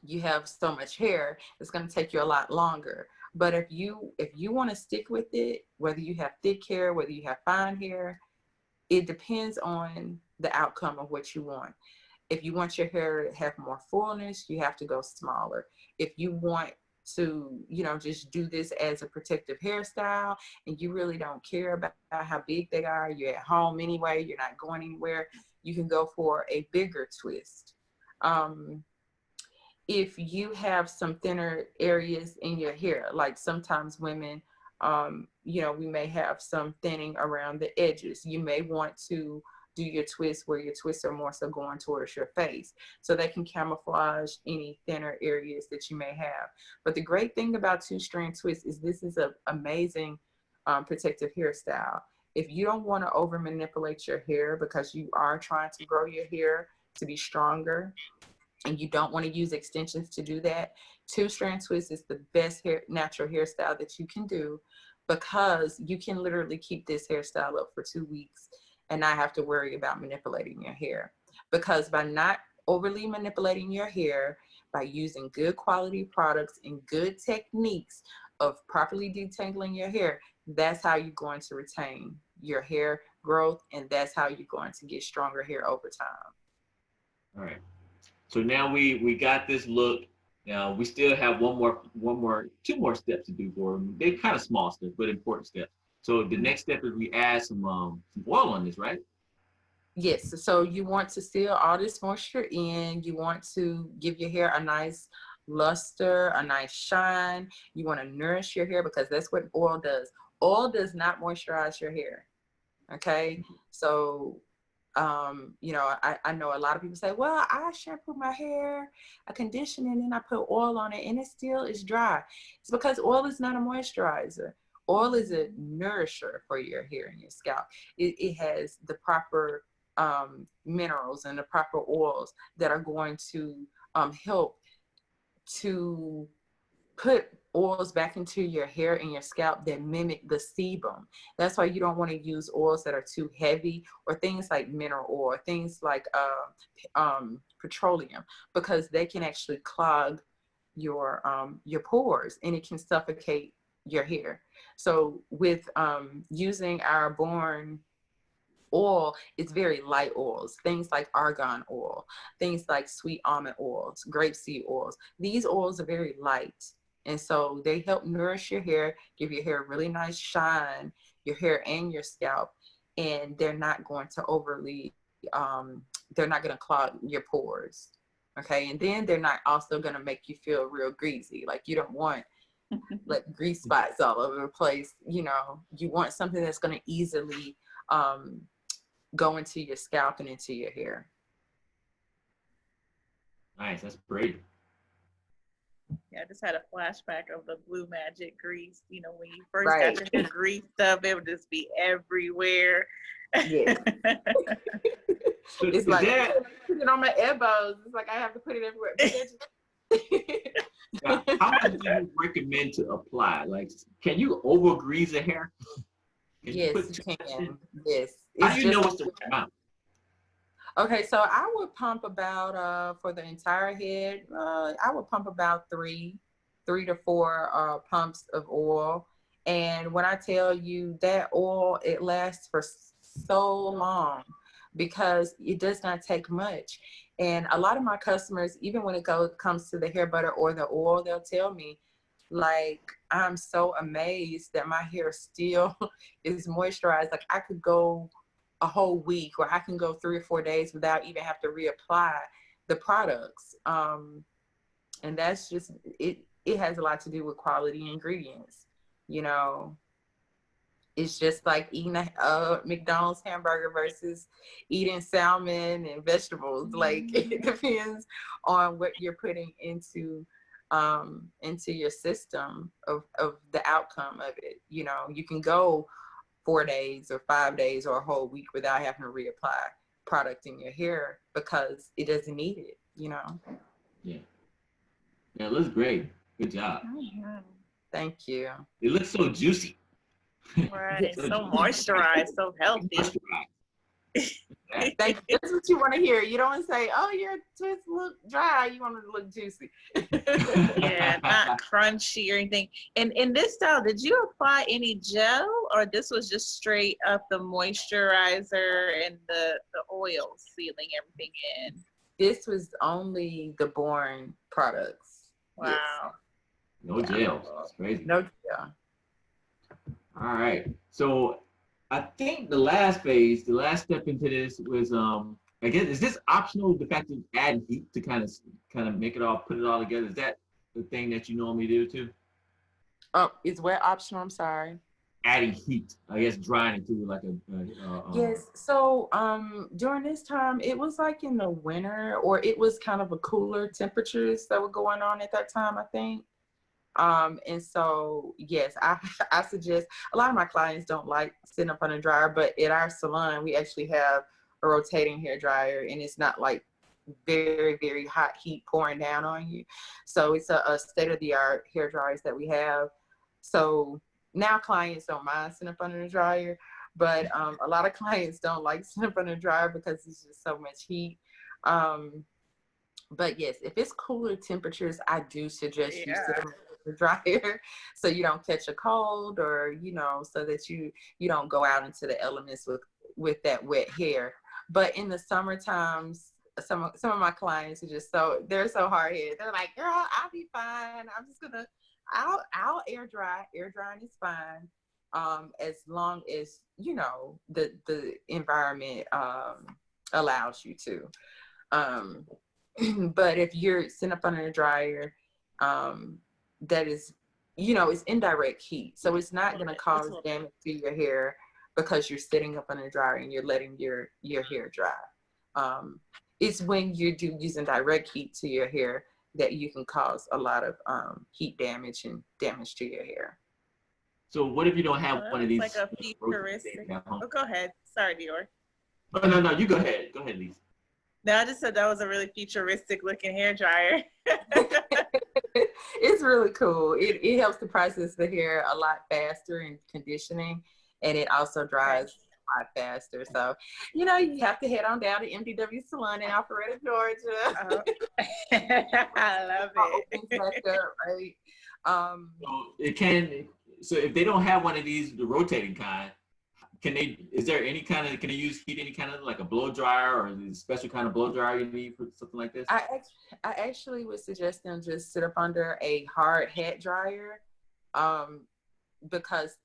you have so much hair, it's going to take you a lot longer. But if you want to stick with it, whether you have thick hair, whether you have fine hair, it depends on the outcome of what you want. If you want your hair to have more fullness, you have to go smaller. If you want to, just do this as a protective hairstyle and you really don't care about how big they are, you're at home anyway, you're not going anywhere, you can go for a bigger twist. If you have some thinner areas in your hair, like sometimes women, we may have some thinning around the edges. You may want to do your twist where your twists are more so going towards your face, so they can camouflage any thinner areas that you may have. But the great thing about two-strand twist is this is an amazing protective hairstyle. If you don't want to over manipulate your hair because you are trying to grow your hair to be stronger, and you don't want to use extensions to do that, two-strand twist is the best natural hairstyle that you can do, because you can literally keep this hairstyle up for 2 weeks and not have to worry about manipulating your hair. Because by not overly manipulating your hair, by using good quality products and good techniques of properly detangling your hair, that's how you're going to retain your hair growth, and that's how you're going to get stronger hair over time. All right. So now we got this look. Now we still have two more steps to do for them. They're kind of small steps, but important steps. So the next step is we add some oil on this, right? Yes, so you want to seal all this moisture in. You want to give your hair a nice luster, a nice shine. You want to nourish your hair, because that's what oil does. Oil does not moisturize your hair. Okay, so I know a lot of people say, well, I shampoo my hair, I condition it, and I put oil on it, and it still is dry. It's because oil is not a moisturizer. Oil is a nourisher for your hair and your scalp. It has the proper minerals and the proper oils that are going to help to put oils back into your hair and your scalp that mimic the sebum. That's why you don't want to use oils that are too heavy, or things like mineral oil, things like petroleum, because they can actually clog your pores, and it can suffocate your hair. So with using our B.O.R.N oil is very light oils, things like argan oil, things like sweet almond oils, grapeseed oils. These oils are very light. And so they help nourish your hair, give your hair a really nice shine, your hair and your scalp. And they're not going to overly, they're not going to clog your pores. Okay. And then they're not also going to make you feel real greasy. Like you don't want like grease spots all over the place. You know, you want something that's going to easily go into your scalp and into your hair. Nice, that's great. Yeah, I just had a flashback of the Blue Magic grease. You know, when you first Right. got your hair greased up, it would just be everywhere. Yeah. It's like put it on my elbows. It's like I have to put it everywhere. Now, how much do you recommend to apply? Like, can you over grease the hair? Yes, you can. Yes. How do you know what's the right amount? Okay, so I would pump about for the entire head. I would pump about three to four pumps of oil. And when I tell you that oil, it lasts for so long because it does not take much. And a lot of my customers, even when it comes to the hair butter or the oil, they'll tell me, like, I'm so amazed that my hair still is moisturized. Like I could go a whole week or I can go 3 or 4 days without even have to reapply the products. And that's just, it has a lot to do with quality ingredients. You know, it's just like eating a McDonald's hamburger versus eating salmon and vegetables. Like it depends on what you're putting into your system of the outcome of it. You know, you can go 4 days or 5 days or a whole week without having to reapply product in your hair because it doesn't need it, you know? Yeah. Yeah, it looks great. Good job. Thank you. It looks so juicy. Right. So moisturized, so healthy. Thank you. That's what you want to hear. You don't want to say, oh, your twists look dry. You want it to look juicy. Yeah, not crunchy or anything. And in this style, did you apply any gel or this was just straight up the moisturizer and the oil sealing everything in? This was only the B.O.R.N products. Wow. Yes. No gel. That's crazy. No gel. All right. So I think the last phase, the last step into this was I guess is this optional, the fact of adding heat to kind of make it all, put it all together? Is that the thing that you normally do too? Oh, is where optional? I'm sorry. Adding heat, I guess drying it through like a yes. So during this time, it was like in the winter, or it was kind of a cooler temperatures that were going on at that time, I think. And so yes, I suggest, a lot of my clients don't like sitting up on a dryer, but at our salon we actually have a rotating hair dryer, and it's not like very, very hot heat pouring down on you. So it's a state-of-the-art hair dryers that we have. So now clients don't mind sitting up under the dryer, but a lot of clients don't like sitting up under the dryer because it's just so much heat. But yes, if it's cooler temperatures, I do suggest you sit up the dryer so you don't catch a cold, or you know, so that you don't go out into the elements with that wet hair. But in the summer times, some of my clients are just they're so hard-headed. They're like, girl, I'll be fine. I'm just gonna I'll air dry. Air drying is fine, as long as you know the environment allows you to. But if you're sitting up under a dryer, that is, you know, it's indirect heat. So it's not going to cause damage to your hair because you're sitting up under a dryer and you're letting your hair dry. It's when you're using direct heat to your hair that you can cause a lot of heat damage and damage to your hair. So what if you don't have one of these? Like a futuristic. Oh, go ahead. Sorry, Dior. Oh, no, you go ahead. Go ahead, Lys. No, I just said that was a really futuristic looking hair dryer. It's really cool. It helps to process the hair a lot faster in conditioning, and it also dries a lot faster. So, you know, you have to head on down to MDW Salon in Alpharetta, Georgia. I love it. Back up, right? So if they don't have one of these, the rotating kind, is there any kind of, can they use heat, any kind of like a blow dryer, or is it a special kind of blow dryer you need for something like this? I actually would suggest them just sit up under a hard hat dryer, because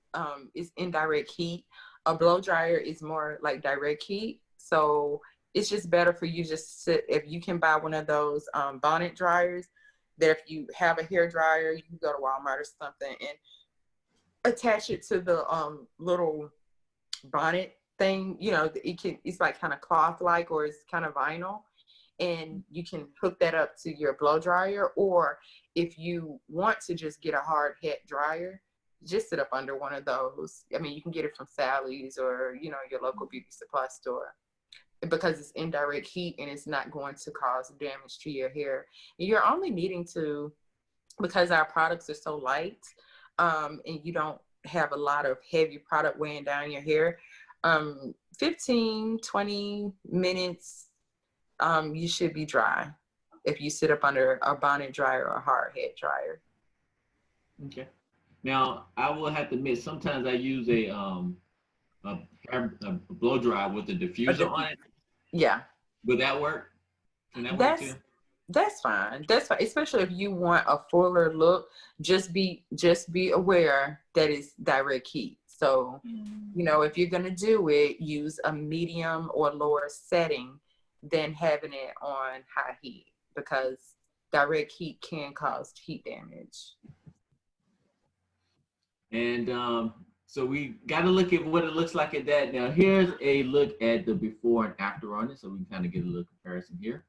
it's indirect heat. A blow dryer is more like direct heat. So it's just better for you just sit, if you can buy one of those bonnet dryers, that if you have a hair dryer, you can go to Walmart or something and attach it to the little bonnet thing. You know, it's like kind of cloth like, or it's kind of vinyl, and you can hook that up to your blow dryer. Or if you want to just get a hard hat dryer, just sit up under one of those. I mean, you can get it from Sally's or, you know, your local beauty supply store, because it's indirect heat and it's not going to cause damage to your hair. And you're only needing to, because our products are so light, and you don't have a lot of heavy product weighing down your hair, 15-20 minutes, you should be dry if you sit up under a bonnet dryer or a hard head dryer. Okay. Now, I will have to admit, sometimes I use a blow dry with a diffuser on it. Yeah. Would that work? Can that work too? That's fine. That's fine. Especially if you want a fuller look, just be aware that it's direct heat. So, you know, if you're gonna do it, use a medium or lower setting than having it on high heat, because direct heat can cause heat damage. And so we got to look at what it looks like at that. Now, here's a look at the before and after on it, so we can kind of get a little comparison here.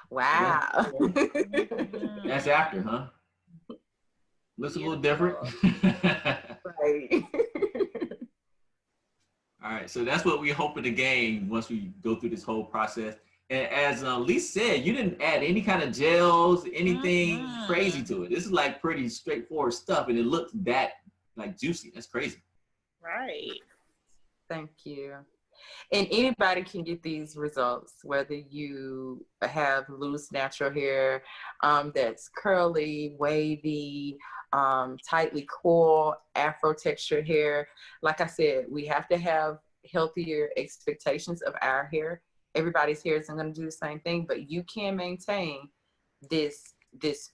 Wow. That's after, huh? Looks a little different. Right. All right, so that's what we're hoping to gain once we go through this whole process. And as Lys said, you didn't add any kind of gels, anything crazy to it. This is like pretty straightforward stuff, and it looks that like juicy. That's crazy. Right. Thank you. And anybody can get these results, whether you have loose natural hair that's curly, wavy, tightly coiled, afro texture hair. Like I said, we have to have healthier expectations of our hair. Everybody's hair isn't going to do the same thing, but you can maintain this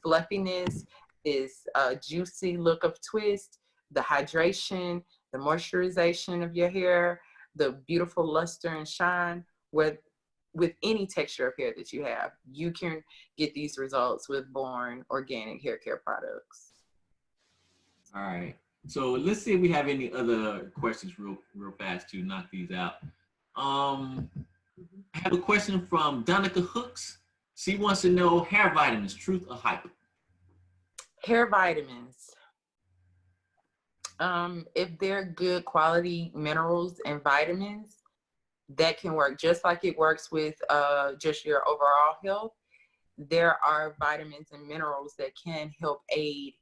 fluffiness, this juicy look of twist, the hydration, the moisturization of your hair, the beautiful luster and shine with any texture of hair that you have. You can get these results with B.O.R.N organic hair care products. All right. So let's see if we have any other questions real fast to knock these out. I have a question from Donica Hooks. She wants to know hair vitamins, truth or hype? Hair vitamins. If they're good quality minerals and vitamins, that can work just like it works with just your overall health. There are vitamins and minerals that can help aid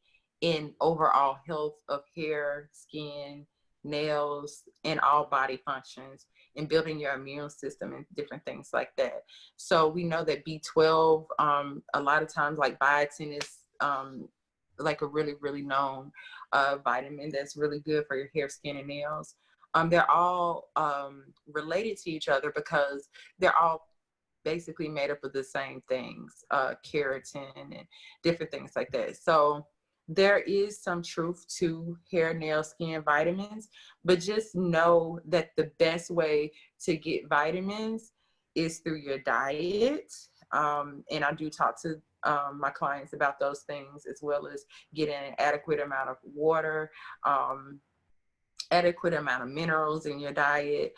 in overall health of hair, skin, nails, and all body functions, and building your immune system and different things like that. So we know that B12, a lot of times, like biotin is like a really, really known vitamin that's really good for your hair, skin, and nails. They're all related to each other because they're all basically made up of the same things, keratin and different things like that. So there is some truth to hair, nail, skin vitamins, but just know that the best way to get vitamins is through your diet. And I do talk to my clients about those things, as well as getting an adequate amount of water, adequate amount of minerals in your diet.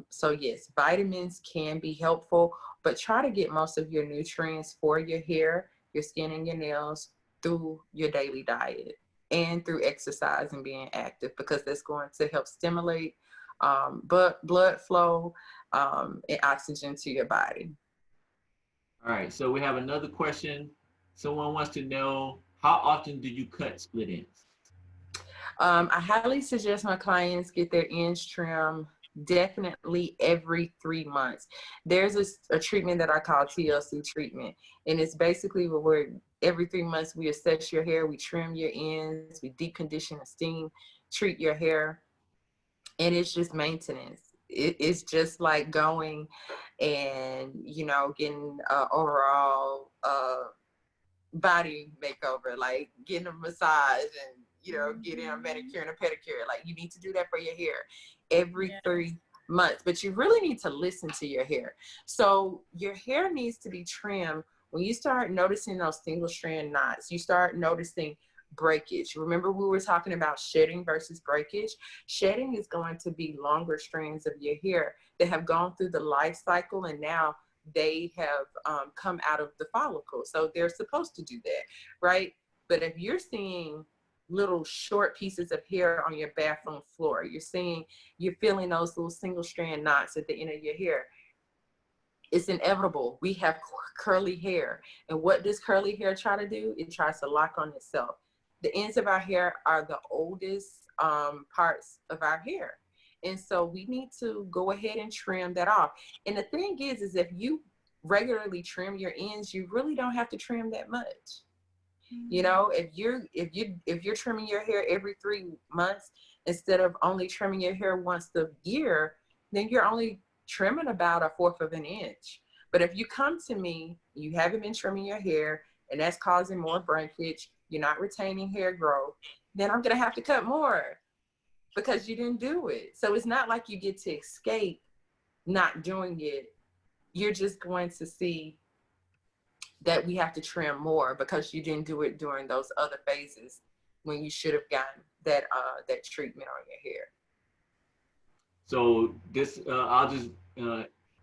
So yes, vitamins can be helpful, but try to get most of your nutrients for your hair, your skin, and your nails through your daily diet and through exercise and being active, because that's going to help stimulate blood flow and oxygen to your body. All right, so we have another question. Someone wants to know, how often do you cut split ends? I highly suggest my clients get their ends trimmed definitely every 3 months. There's a treatment that I call TLC treatment, and it's basically where every 3 months we assess your hair, we trim your ends, we deep condition and steam treat your hair, and it's just maintenance. It's just like going and, you know, getting overall body makeover, like getting a massage and, you know, getting a manicure and a pedicure. Like, you need to do that for your hair every 3 months, but you really need to listen to your hair. So your hair needs to be trimmed. When you start noticing those single strand knots, you start noticing breakage. Remember, we were talking about shedding versus breakage. Shedding is going to be longer strands of your hair that have gone through the life cycle, and now they have come out of the follicle. So they're supposed to do that, right? But if you're seeing little short pieces of hair on your bathroom floor, you're feeling those little single strand knots at the end of your hair, it's inevitable. We have curly hair. And what does curly hair try to do? It tries to lock on itself. The ends of our hair are the oldest parts of our hair. And so we need to go ahead and trim that off. And the thing is if you regularly trim your ends, you really don't have to trim that much. You know, if you're trimming your hair every 3 months instead of only trimming your hair once a year, then you're only trimming about 1/4 of an inch. But if you come to me, you haven't been trimming your hair, and that's causing more breakage, you're not retaining hair growth, then I'm gonna have to cut more because you didn't do it. So it's not like you get to escape not doing it. You're just going to see that we have to trim more because you didn't do it during those other phases when you should have gotten that treatment on your hair. So this, I'll just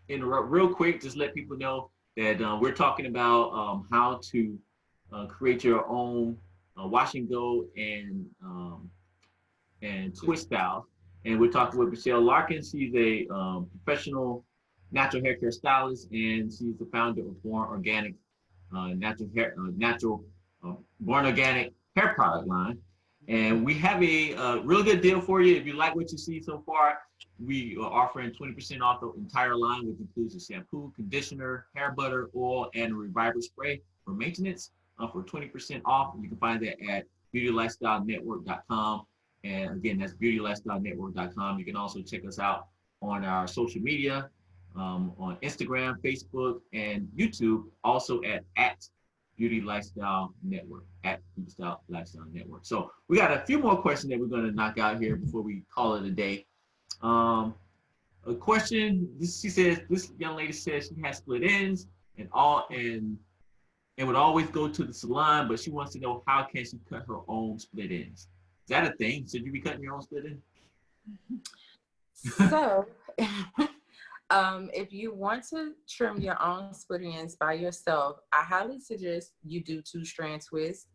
interrupt real quick, just let people know that we're talking about how to create your own wash and go and twist styles. And we're talking with Michelle Larkins. She's a professional natural hair care stylist, and she's the founder of B.O.R.N Organic B.O.R.N Organic hair product line. And we have a really good deal for you. If you like what you see so far, we are offering 20% off the entire line, which includes a shampoo, conditioner, hair butter, oil, and a reviver spray for maintenance for 20% off. You can find that at beautylifestylenetwork.com. And again, that's beautylifestylenetwork.com. You can also check us out on our social media, on Instagram, Facebook, and YouTube, also at Beauty Lifestyle Network, at Beauty Lifestyle Network. So we got a few more questions that we're going to knock out here before we call it a day. A question, she says, this young lady says she has split ends and would always go to the salon, but she wants to know, how can she cut her own split ends? Is that a thing? Should you be cutting your own split ends? So if you want to trim your own split ends by yourself, I highly suggest you do 2-strand twists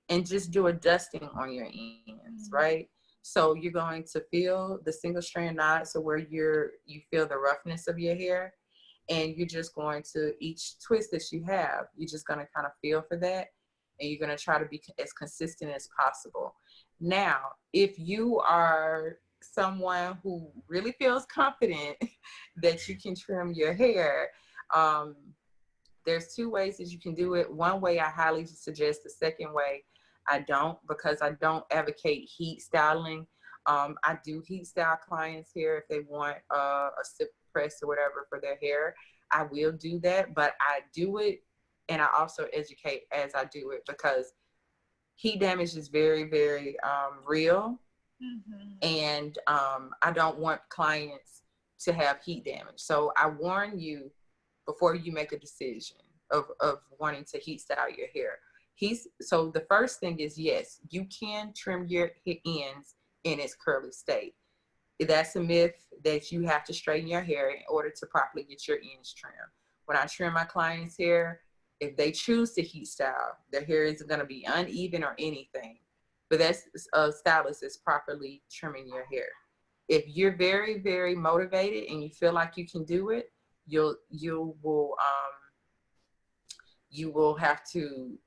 and just do a dusting on your ends, right? So you're going to feel the single strand knot, so where you feel the roughness of your hair, and you're just going to, each twist that you have, you're just going to kind of feel for that, and you're going to try to be as consistent as possible. Now, if you are someone who really feels confident that you can trim your hair, there's 2 ways that you can do it. One way I highly suggest. The second way I don't, because I don't advocate heat styling. I do heat style clients here if they want a silk press or whatever for their hair. I will do that, but I do it, and I also educate as I do it, because heat damage is very, very real. And I don't want clients to have heat damage. So I warn you before you make a decision of wanting to heat style your hair. So the first thing is, yes, you can trim your ends in its curly state. That's a myth that you have to straighten your hair in order to properly get your ends trimmed. When I trim my clients' hair, if they choose to heat style, their hair isn't going to be uneven or anything. But that's a stylist is properly trimming your hair. If you're very, very motivated and you feel like you can do it, you will have to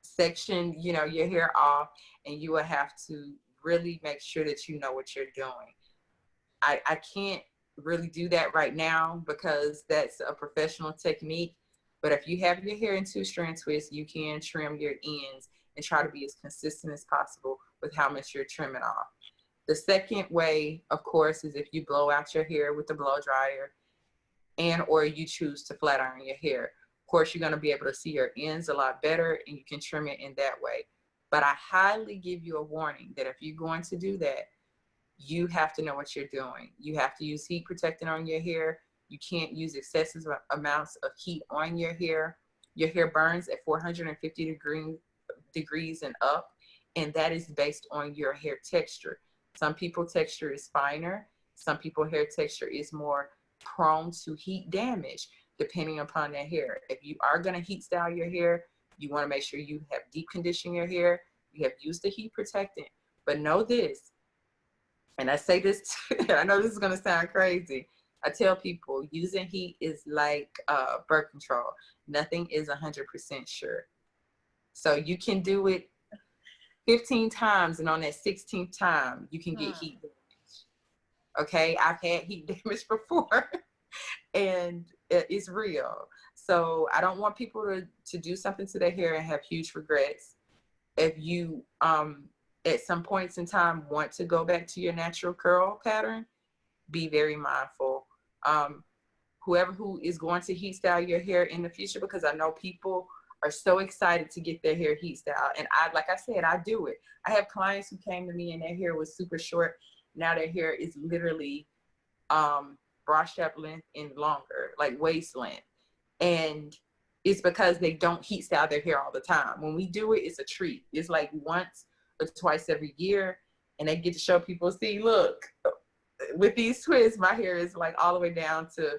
section your hair off, and you will have to really make sure that you know what you're doing. I can't really do that right now because that's a professional technique. But if you have your hair in 2-strand twists, you can trim your ends and try to be as consistent as possible with how much you're trimming off. The second way, of course, is if you blow out your hair with the blow dryer and or you choose to flat iron your hair. Of course, you're going to be able to see your ends a lot better and you can trim it in that way. But I highly give you a warning that if you're going to do that, you have to know what you're doing. You have to use heat protectant on your hair. You can't use excessive amounts of heat on your hair. Your hair burns at 450 degrees and up, and that is based on your hair texture. Some people texture is finer. Some people hair texture is more prone to heat damage depending upon their hair. If you are going to heat style your hair, you want to make sure you have deep conditioned your hair. You have used the heat protectant. But know this, and I say this, I know this is going to sound crazy. I tell people using heat is like birth control. Nothing is 100% sure. So you can do it 15 times, and on that 16th time, you can get heat damage. Okay, I've had heat damage before, and it's real. So I don't want people to do something to their hair and have huge regrets. If you, at some points in time, want to go back to your natural curl pattern, be very mindful. Whoever who is going to heat style your hair in the future, because I know people are so excited to get their hair heat style. And like I said, I do it. I have clients who came to me and their hair was super short. Now their hair is literally bra strap length and longer, like waist length. And it's because they don't heat style their hair all the time. When we do it, it's a treat. It's like once or twice every year, and they get to show people, see, look, with these twists, my hair is like all the way down to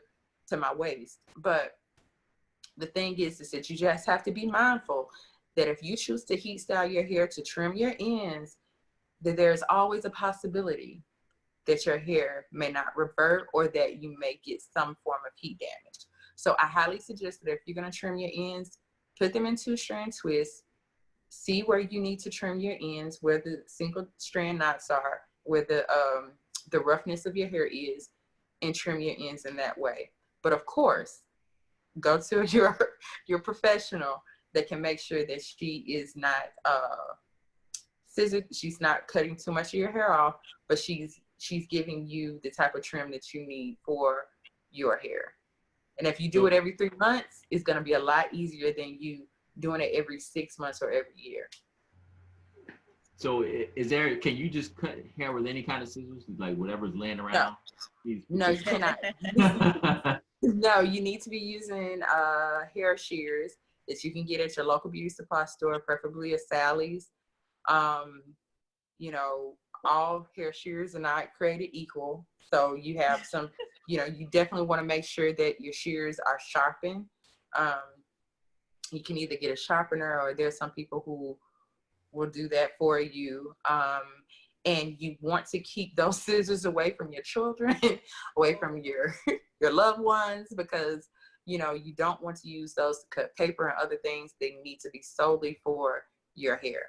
my waist. But the thing is that you just have to be mindful that if you choose to heat style your hair to trim your ends, that there's always a possibility that your hair may not revert or that you may get some form of heat damage. So I highly suggest that if you're going to trim your ends, put them in 2-strand twists, see where you need to trim your ends, where the single strand knots are, where the roughness of your hair is, and trim your ends in that way. But of course, go to your professional that can make sure that she is not she's not cutting too much of your hair off, but she's giving you the type of trim that you need for your hair. And if you do it every 3 months, it's going to be a lot easier than you doing it every 6 months or every year. So can you just cut hair with any kind of scissors, like whatever's laying around? No, you cannot. No, you need to be using hair shears that you can get at your local beauty supply store, preferably a Sally's. You know, all hair shears are not created equal. So you have some, you definitely want to make sure that your shears are sharpened. You can either get a sharpener, or there's some people who will do that for you. And you want to keep those scissors away from your children, away from your loved ones, because you don't want to use those to cut paper and other things. They need to be solely for your hair.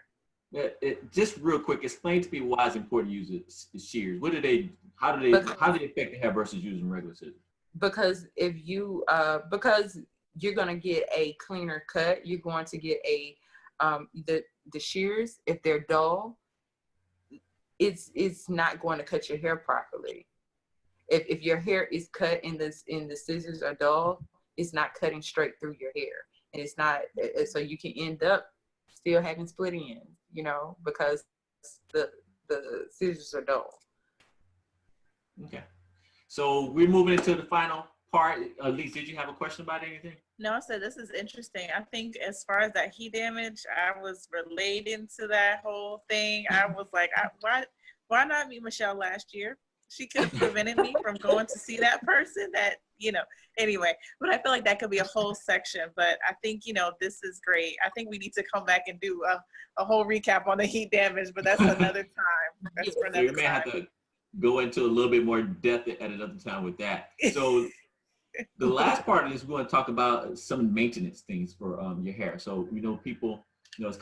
Yeah, just real quick, explain to me why it's important to use shears. How do they affect the hair versus using regular scissors? Because if you because you're going to get a cleaner cut, you're going to get a the shears, if they're dull, it's not going to cut your hair properly. If your hair is cut and the scissors are dull, it's not cutting straight through your hair, and it's not. So you can end up still having split ends, because the scissors are dull. Okay, so we're moving into the final part. Lys, did you have a question about anything? No, I said this is interesting. I think as far as that heat damage, I was relating to that whole thing. I was like, why not meet Michelle last year? She could have prevented me from going to see that person anyway, but I feel like that could be a whole section. But I think, this is great. I think we need to come back and do a whole recap on the heat damage, but that's another time. That's for another we may time. have to go into a little bit more depth at another time with that. So the last part of this, we're going to talk about some maintenance things for your hair. So, people, it's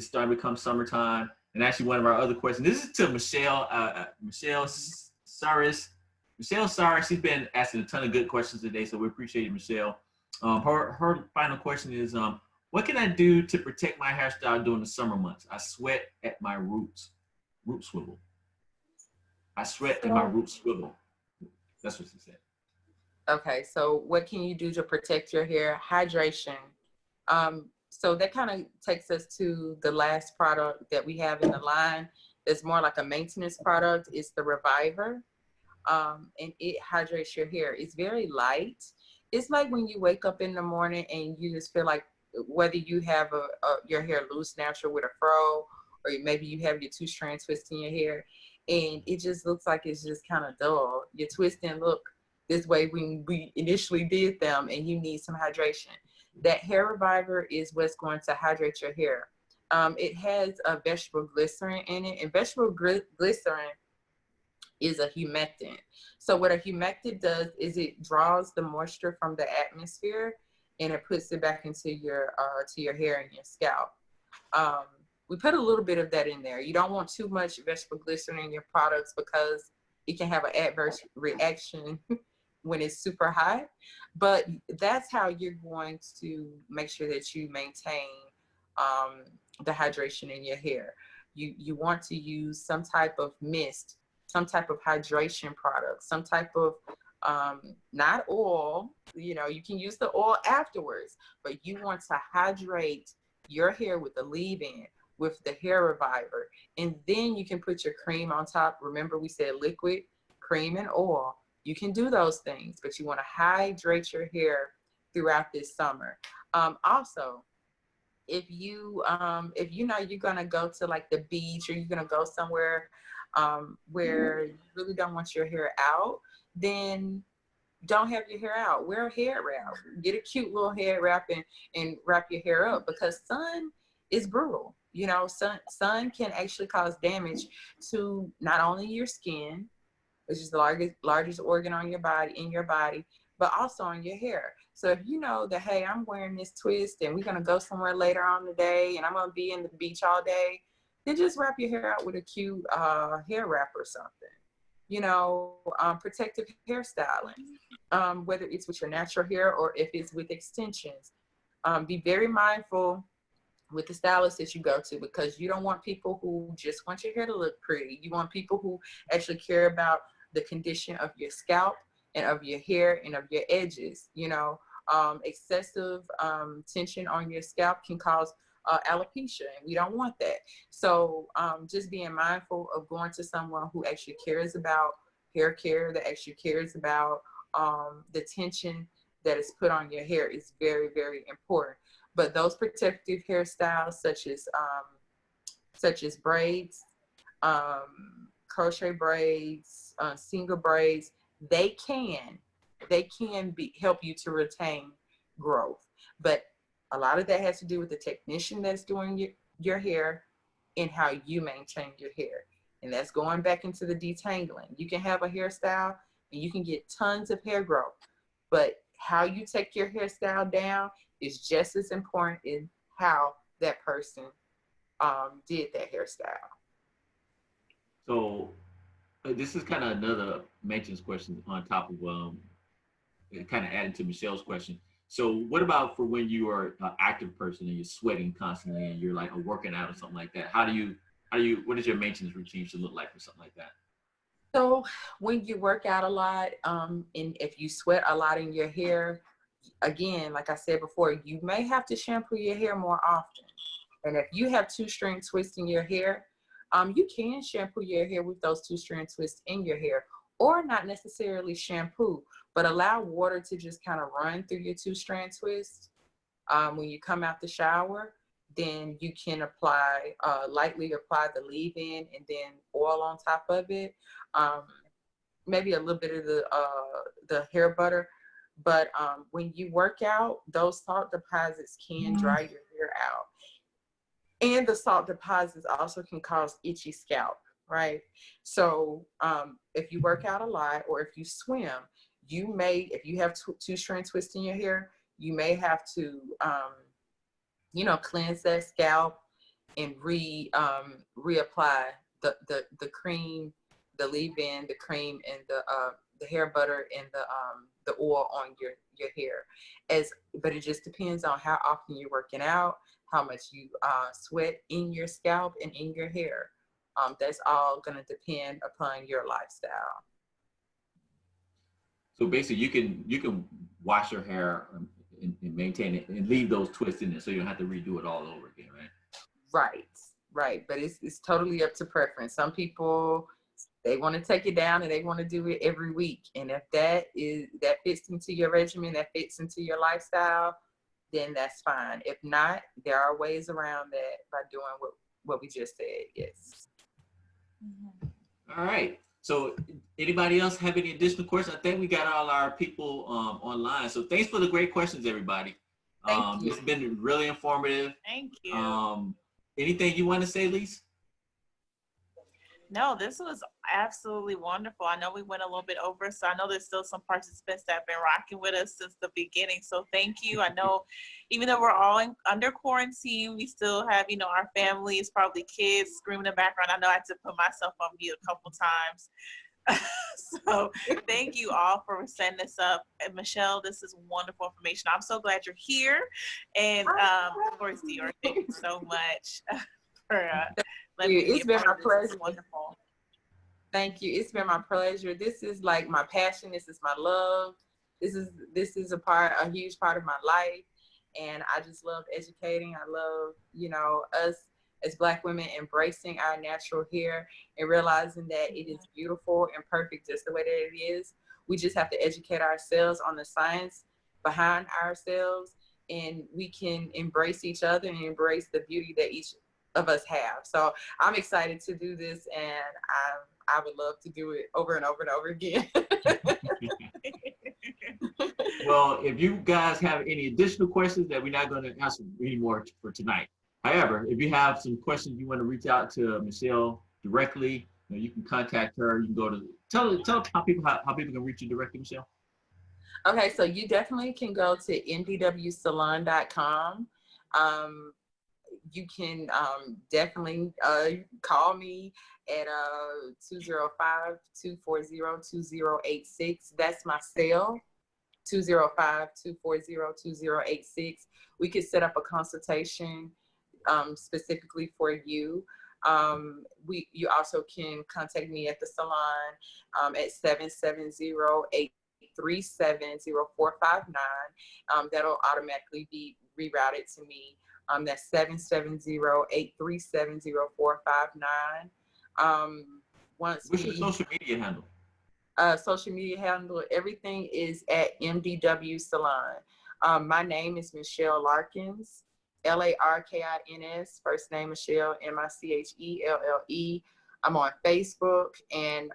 starting to become summertime. And actually, one of our other questions, this is to Michelle Saris. Michelle Saris, she's been asking a ton of good questions today, so we appreciate it, Michelle. Her final question is, what can I do to protect my hairstyle during the summer months? I sweat at my roots. root swivel. I sweat and my So, roots swivel. That's what she said. okay, so what can you do to protect your hair? Hydration. So that kind of takes us to the last product that we have in the line. It's more like a maintenance product. It's the Reviver. And it hydrates your hair. It's very light. It's like when you wake up in the morning and you just feel like whether you have your hair loose natural with a fro, or maybe you have your two-strand twist in your hair, and it just looks like it's just kind of dull. Your twist didn't look this way when we initially did them, and you need some hydration. That hair reviver is what's going to hydrate your hair. It has a vegetable glycerin in it, and vegetable glycerin is a humectant. So what a humectant does is it draws the moisture from the atmosphere and it puts it back into your to your hair and your scalp. Um, we put a little bit of that in there. You don't want too much vegetable glycerin in your products because it can have an adverse reaction when it's super hot. But that's how you're going to make sure that you maintain um, the hydration in your hair. You want to use some type of mist, some type of hydration product, some type of not oil. You know, you can use the oil afterwards, but you want to hydrate your hair with the leave-in, with the hair reviver, and then you can put your cream on top. Remember, we said liquid, cream, and oil. You can do those things, but you want to hydrate your hair throughout this summer. Also, if you know you're gonna go to like the beach or you're gonna go somewhere where you really don't want your hair out, then don't have your hair out. Wear a hair wrap. Get a cute little hair wrap and wrap your hair up, because sun is brutal. You know, sun can actually cause damage to not only your skin, which is the largest organ on your body, in your body, but also on your hair. So if you know that, hey, I'm wearing this twist and we're gonna go somewhere later on today and I'm gonna be in the beach all day, then just wrap your hair out with a cute hair wrap or something. You know, protective hairstyling, whether it's with your natural hair or if it's with extensions. Be very mindful with the stylist that you go to, because you don't want people who just want your hair to look pretty. You want people who actually care about the condition of your scalp and of your hair and of your edges. You know, excessive tension on your scalp can cause alopecia, and we don't want that. So just being mindful of going to someone who actually cares about hair care, that actually cares about the tension that is put on your hair is very, very important. But those protective hairstyles, such as braids, crochet braids, single braids, they can help you to retain growth. But a lot of that has to do with the technician that's doing your hair and how you maintain your hair. And that's going back into the detangling. You can have a hairstyle and you can get tons of hair growth, but how you take your hairstyle down is just as important in how that person did that hairstyle. So this is kind of another maintenance question on top of kind of adding to Michelle's question. So what about for when you are an active person and you're sweating constantly and you're like working out or something like that? What does your maintenance routine should look like for something like that? So when you work out a lot, and if you sweat a lot in your hair, again, like I said before, you may have to shampoo your hair more often. And if you have two-strand twists in your hair, you can shampoo your hair with those two-strand twists in your hair, or not necessarily shampoo, but allow water to just kind of run through your two-strand twist. When you come out the shower, then you can lightly apply the leave-in and then oil on top of it. Um, Maybe a little bit of the hair butter. But when you work out, those salt deposits can dry your hair out. And the salt deposits also can cause itchy scalp, right? So if you work out a lot or if you swim, if you have two-strand twists in your hair, you may have to, cleanse that scalp and reapply the cream, the leave-in, the cream, and the hair butter and the oil on your hair. But it just depends on how often you're working out, how much you sweat in your scalp and in your hair. That's all going to depend upon your lifestyle. So basically, you can wash your hair and maintain it and leave those twists in there, so you don't have to redo it all over again, right? Right. But it's totally up to preference. Some people, they want to take it down and they want to do it every week. And if that fits into your regimen, that fits into your lifestyle, then that's fine. If not, there are ways around that by doing what we just said. Yes. All right. So anybody else have any additional questions? I think we got all our people online. So thanks for the great questions, everybody. Thank you. It's been really informative. Thank you. Anything you want to say, Lys? No, this was absolutely wonderful. I know we went a little bit over, so I know there's still some participants that have been rocking with us since the beginning. So thank you. I know even though we're all under quarantine, we still have, our families, probably kids screaming in the background. I know I had to put myself on mute a couple times. So thank you all for setting this up. And Michelle, this is wonderful information. I'm so glad you're here. And of course, D.O.R.N, thank you so much for letting me be a part of this. It's wonderful. Thank you. It's been my pleasure. This is like my passion. This is my love. This is a huge part of my life. And I just love educating. I love, us as Black women embracing our natural hair and realizing that it is beautiful and perfect just the way that it is. We just have to educate ourselves on the science behind ourselves, and we can embrace each other and embrace the beauty that each of us have. So I'm excited to do this, and I would love to do it over and over and over again. Well, if you guys have any additional questions that we're not going to answer anymore for tonight. However, if you have some questions you want to reach out to Michelle directly, you can contact her. You can go to tell how people can reach you directly, Michelle. Okay, so you definitely can go to mdwsalon.com. You can definitely call me at 205-240-2086. That's my cell, 205-240-2086. We could set up a consultation specifically for you. You also can contact me at the salon at 770-837-0459. That'll automatically be rerouted to me. That's 770-837-0459. What's your social media handle? Social media handle, everything is at MDW Salon. My name is Michelle Larkins, Larkins, first name Michelle, Michelle. I'm on Facebook, and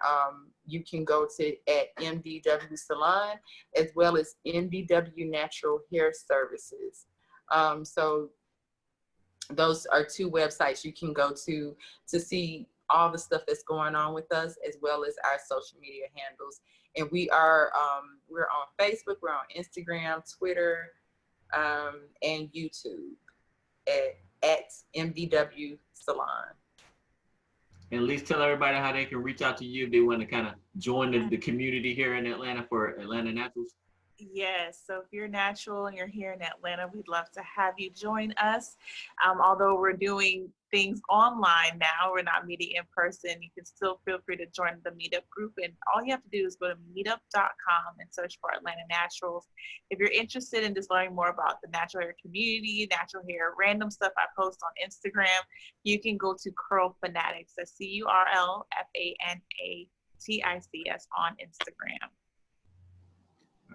you can go to at MDW Salon, as well as MDW Natural Hair Services. So those are two websites you can go to see all the stuff that's going on with us, as well as our social media handles. And we're on Facebook, we're on Instagram, Twitter, and YouTube at MDW Salon. And at least tell everybody how they can reach out to you if they want to kind of join the community here in Atlanta for Atlanta Naturals. Yes, so if you're natural and you're here in Atlanta, we'd love to have you join us. Although we're doing things online now, we're not meeting in person, you can still feel free to join the meetup group. And all you have to do is go to meetup.com and search for Atlanta Naturals. If you're interested in just learning more about the natural hair community, natural hair, random stuff I post on Instagram, you can go to Curl Fanatics. That's CurlFanatics on Instagram.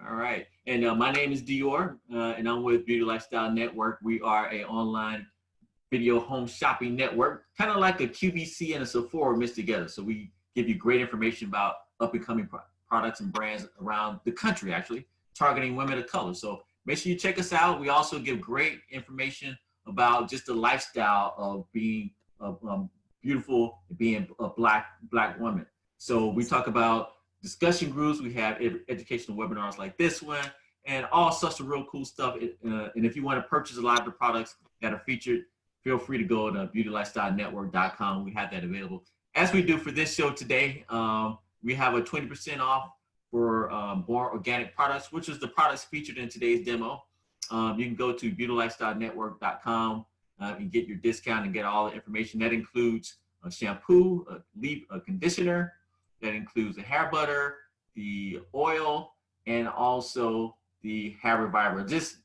All right. And my name is D.O.R.N, and I'm with Beauty Lifestyle Network. We are an online video home shopping network, kind of like a QVC and a Sephora mixed together. So we give you great information about up-and-coming products and brands around the country, actually, targeting women of color. So make sure you check us out. We also give great information about just the lifestyle of being beautiful, being a black woman. So we talk about discussion groups, we have educational webinars like this one, and all sorts of real cool stuff. And if you want to purchase a lot of the products that are featured, feel free to go to beautylifestylenetwork.com. We have that available. As we do for this show today, we have a 20% off for B.O.R.N organic products, which is the products featured in today's demo. You can go to beautylifestylenetwork.com and get your discount and get all the information. That includes a shampoo, a conditioner that includes the hair butter, the oil, and also the hair reviver. Just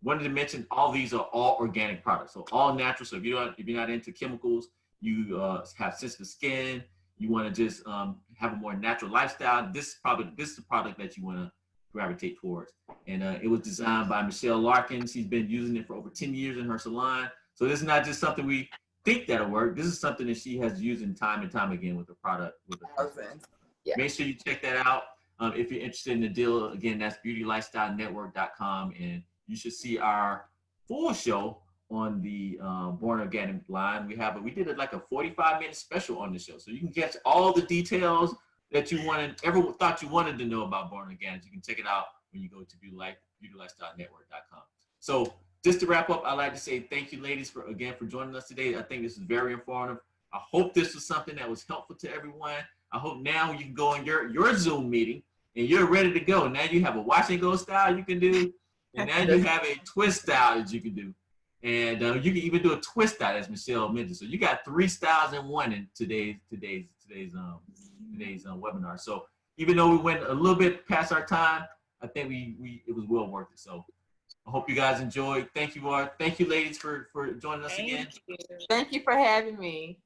wanted to mention all these are all organic products, so all natural. So if you're not into chemicals, you have sensitive skin, you want to just have a more natural lifestyle, this is the product that you want to gravitate towards. And it was designed by Michelle Larkins. She's been using it for over 10 years in her salon. So this is not just something we think that'll work. This is something that she has used time and time again with the product. Yeah. Make sure you check that out. If you're interested in the deal, again, that's beautylifestylenetwork.com, and you should see our full show on the B.O.R.N Organic line. We did it like a 45-minute special on the show, so you can get all the details that you ever thought you wanted to know about B.O.R.N Organic. You can check it out when you go to beautylifestylenetwork.com. So just to wrap up, I'd like to say thank you, ladies, for joining us today. I think this is very informative. I hope this was something that was helpful to everyone. I hope now you can go in your Zoom meeting and you're ready to go. Now you have a wash and go style you can do, and now you have a twist style that you can do. And you can even do a twist style, as Michelle mentioned. So you got 3 styles in one in today's webinar. So even though we went a little bit past our time, I think it was well worth it. So I hope you guys enjoyed. Thank you, ladies, for joining us again. Thank you for having me.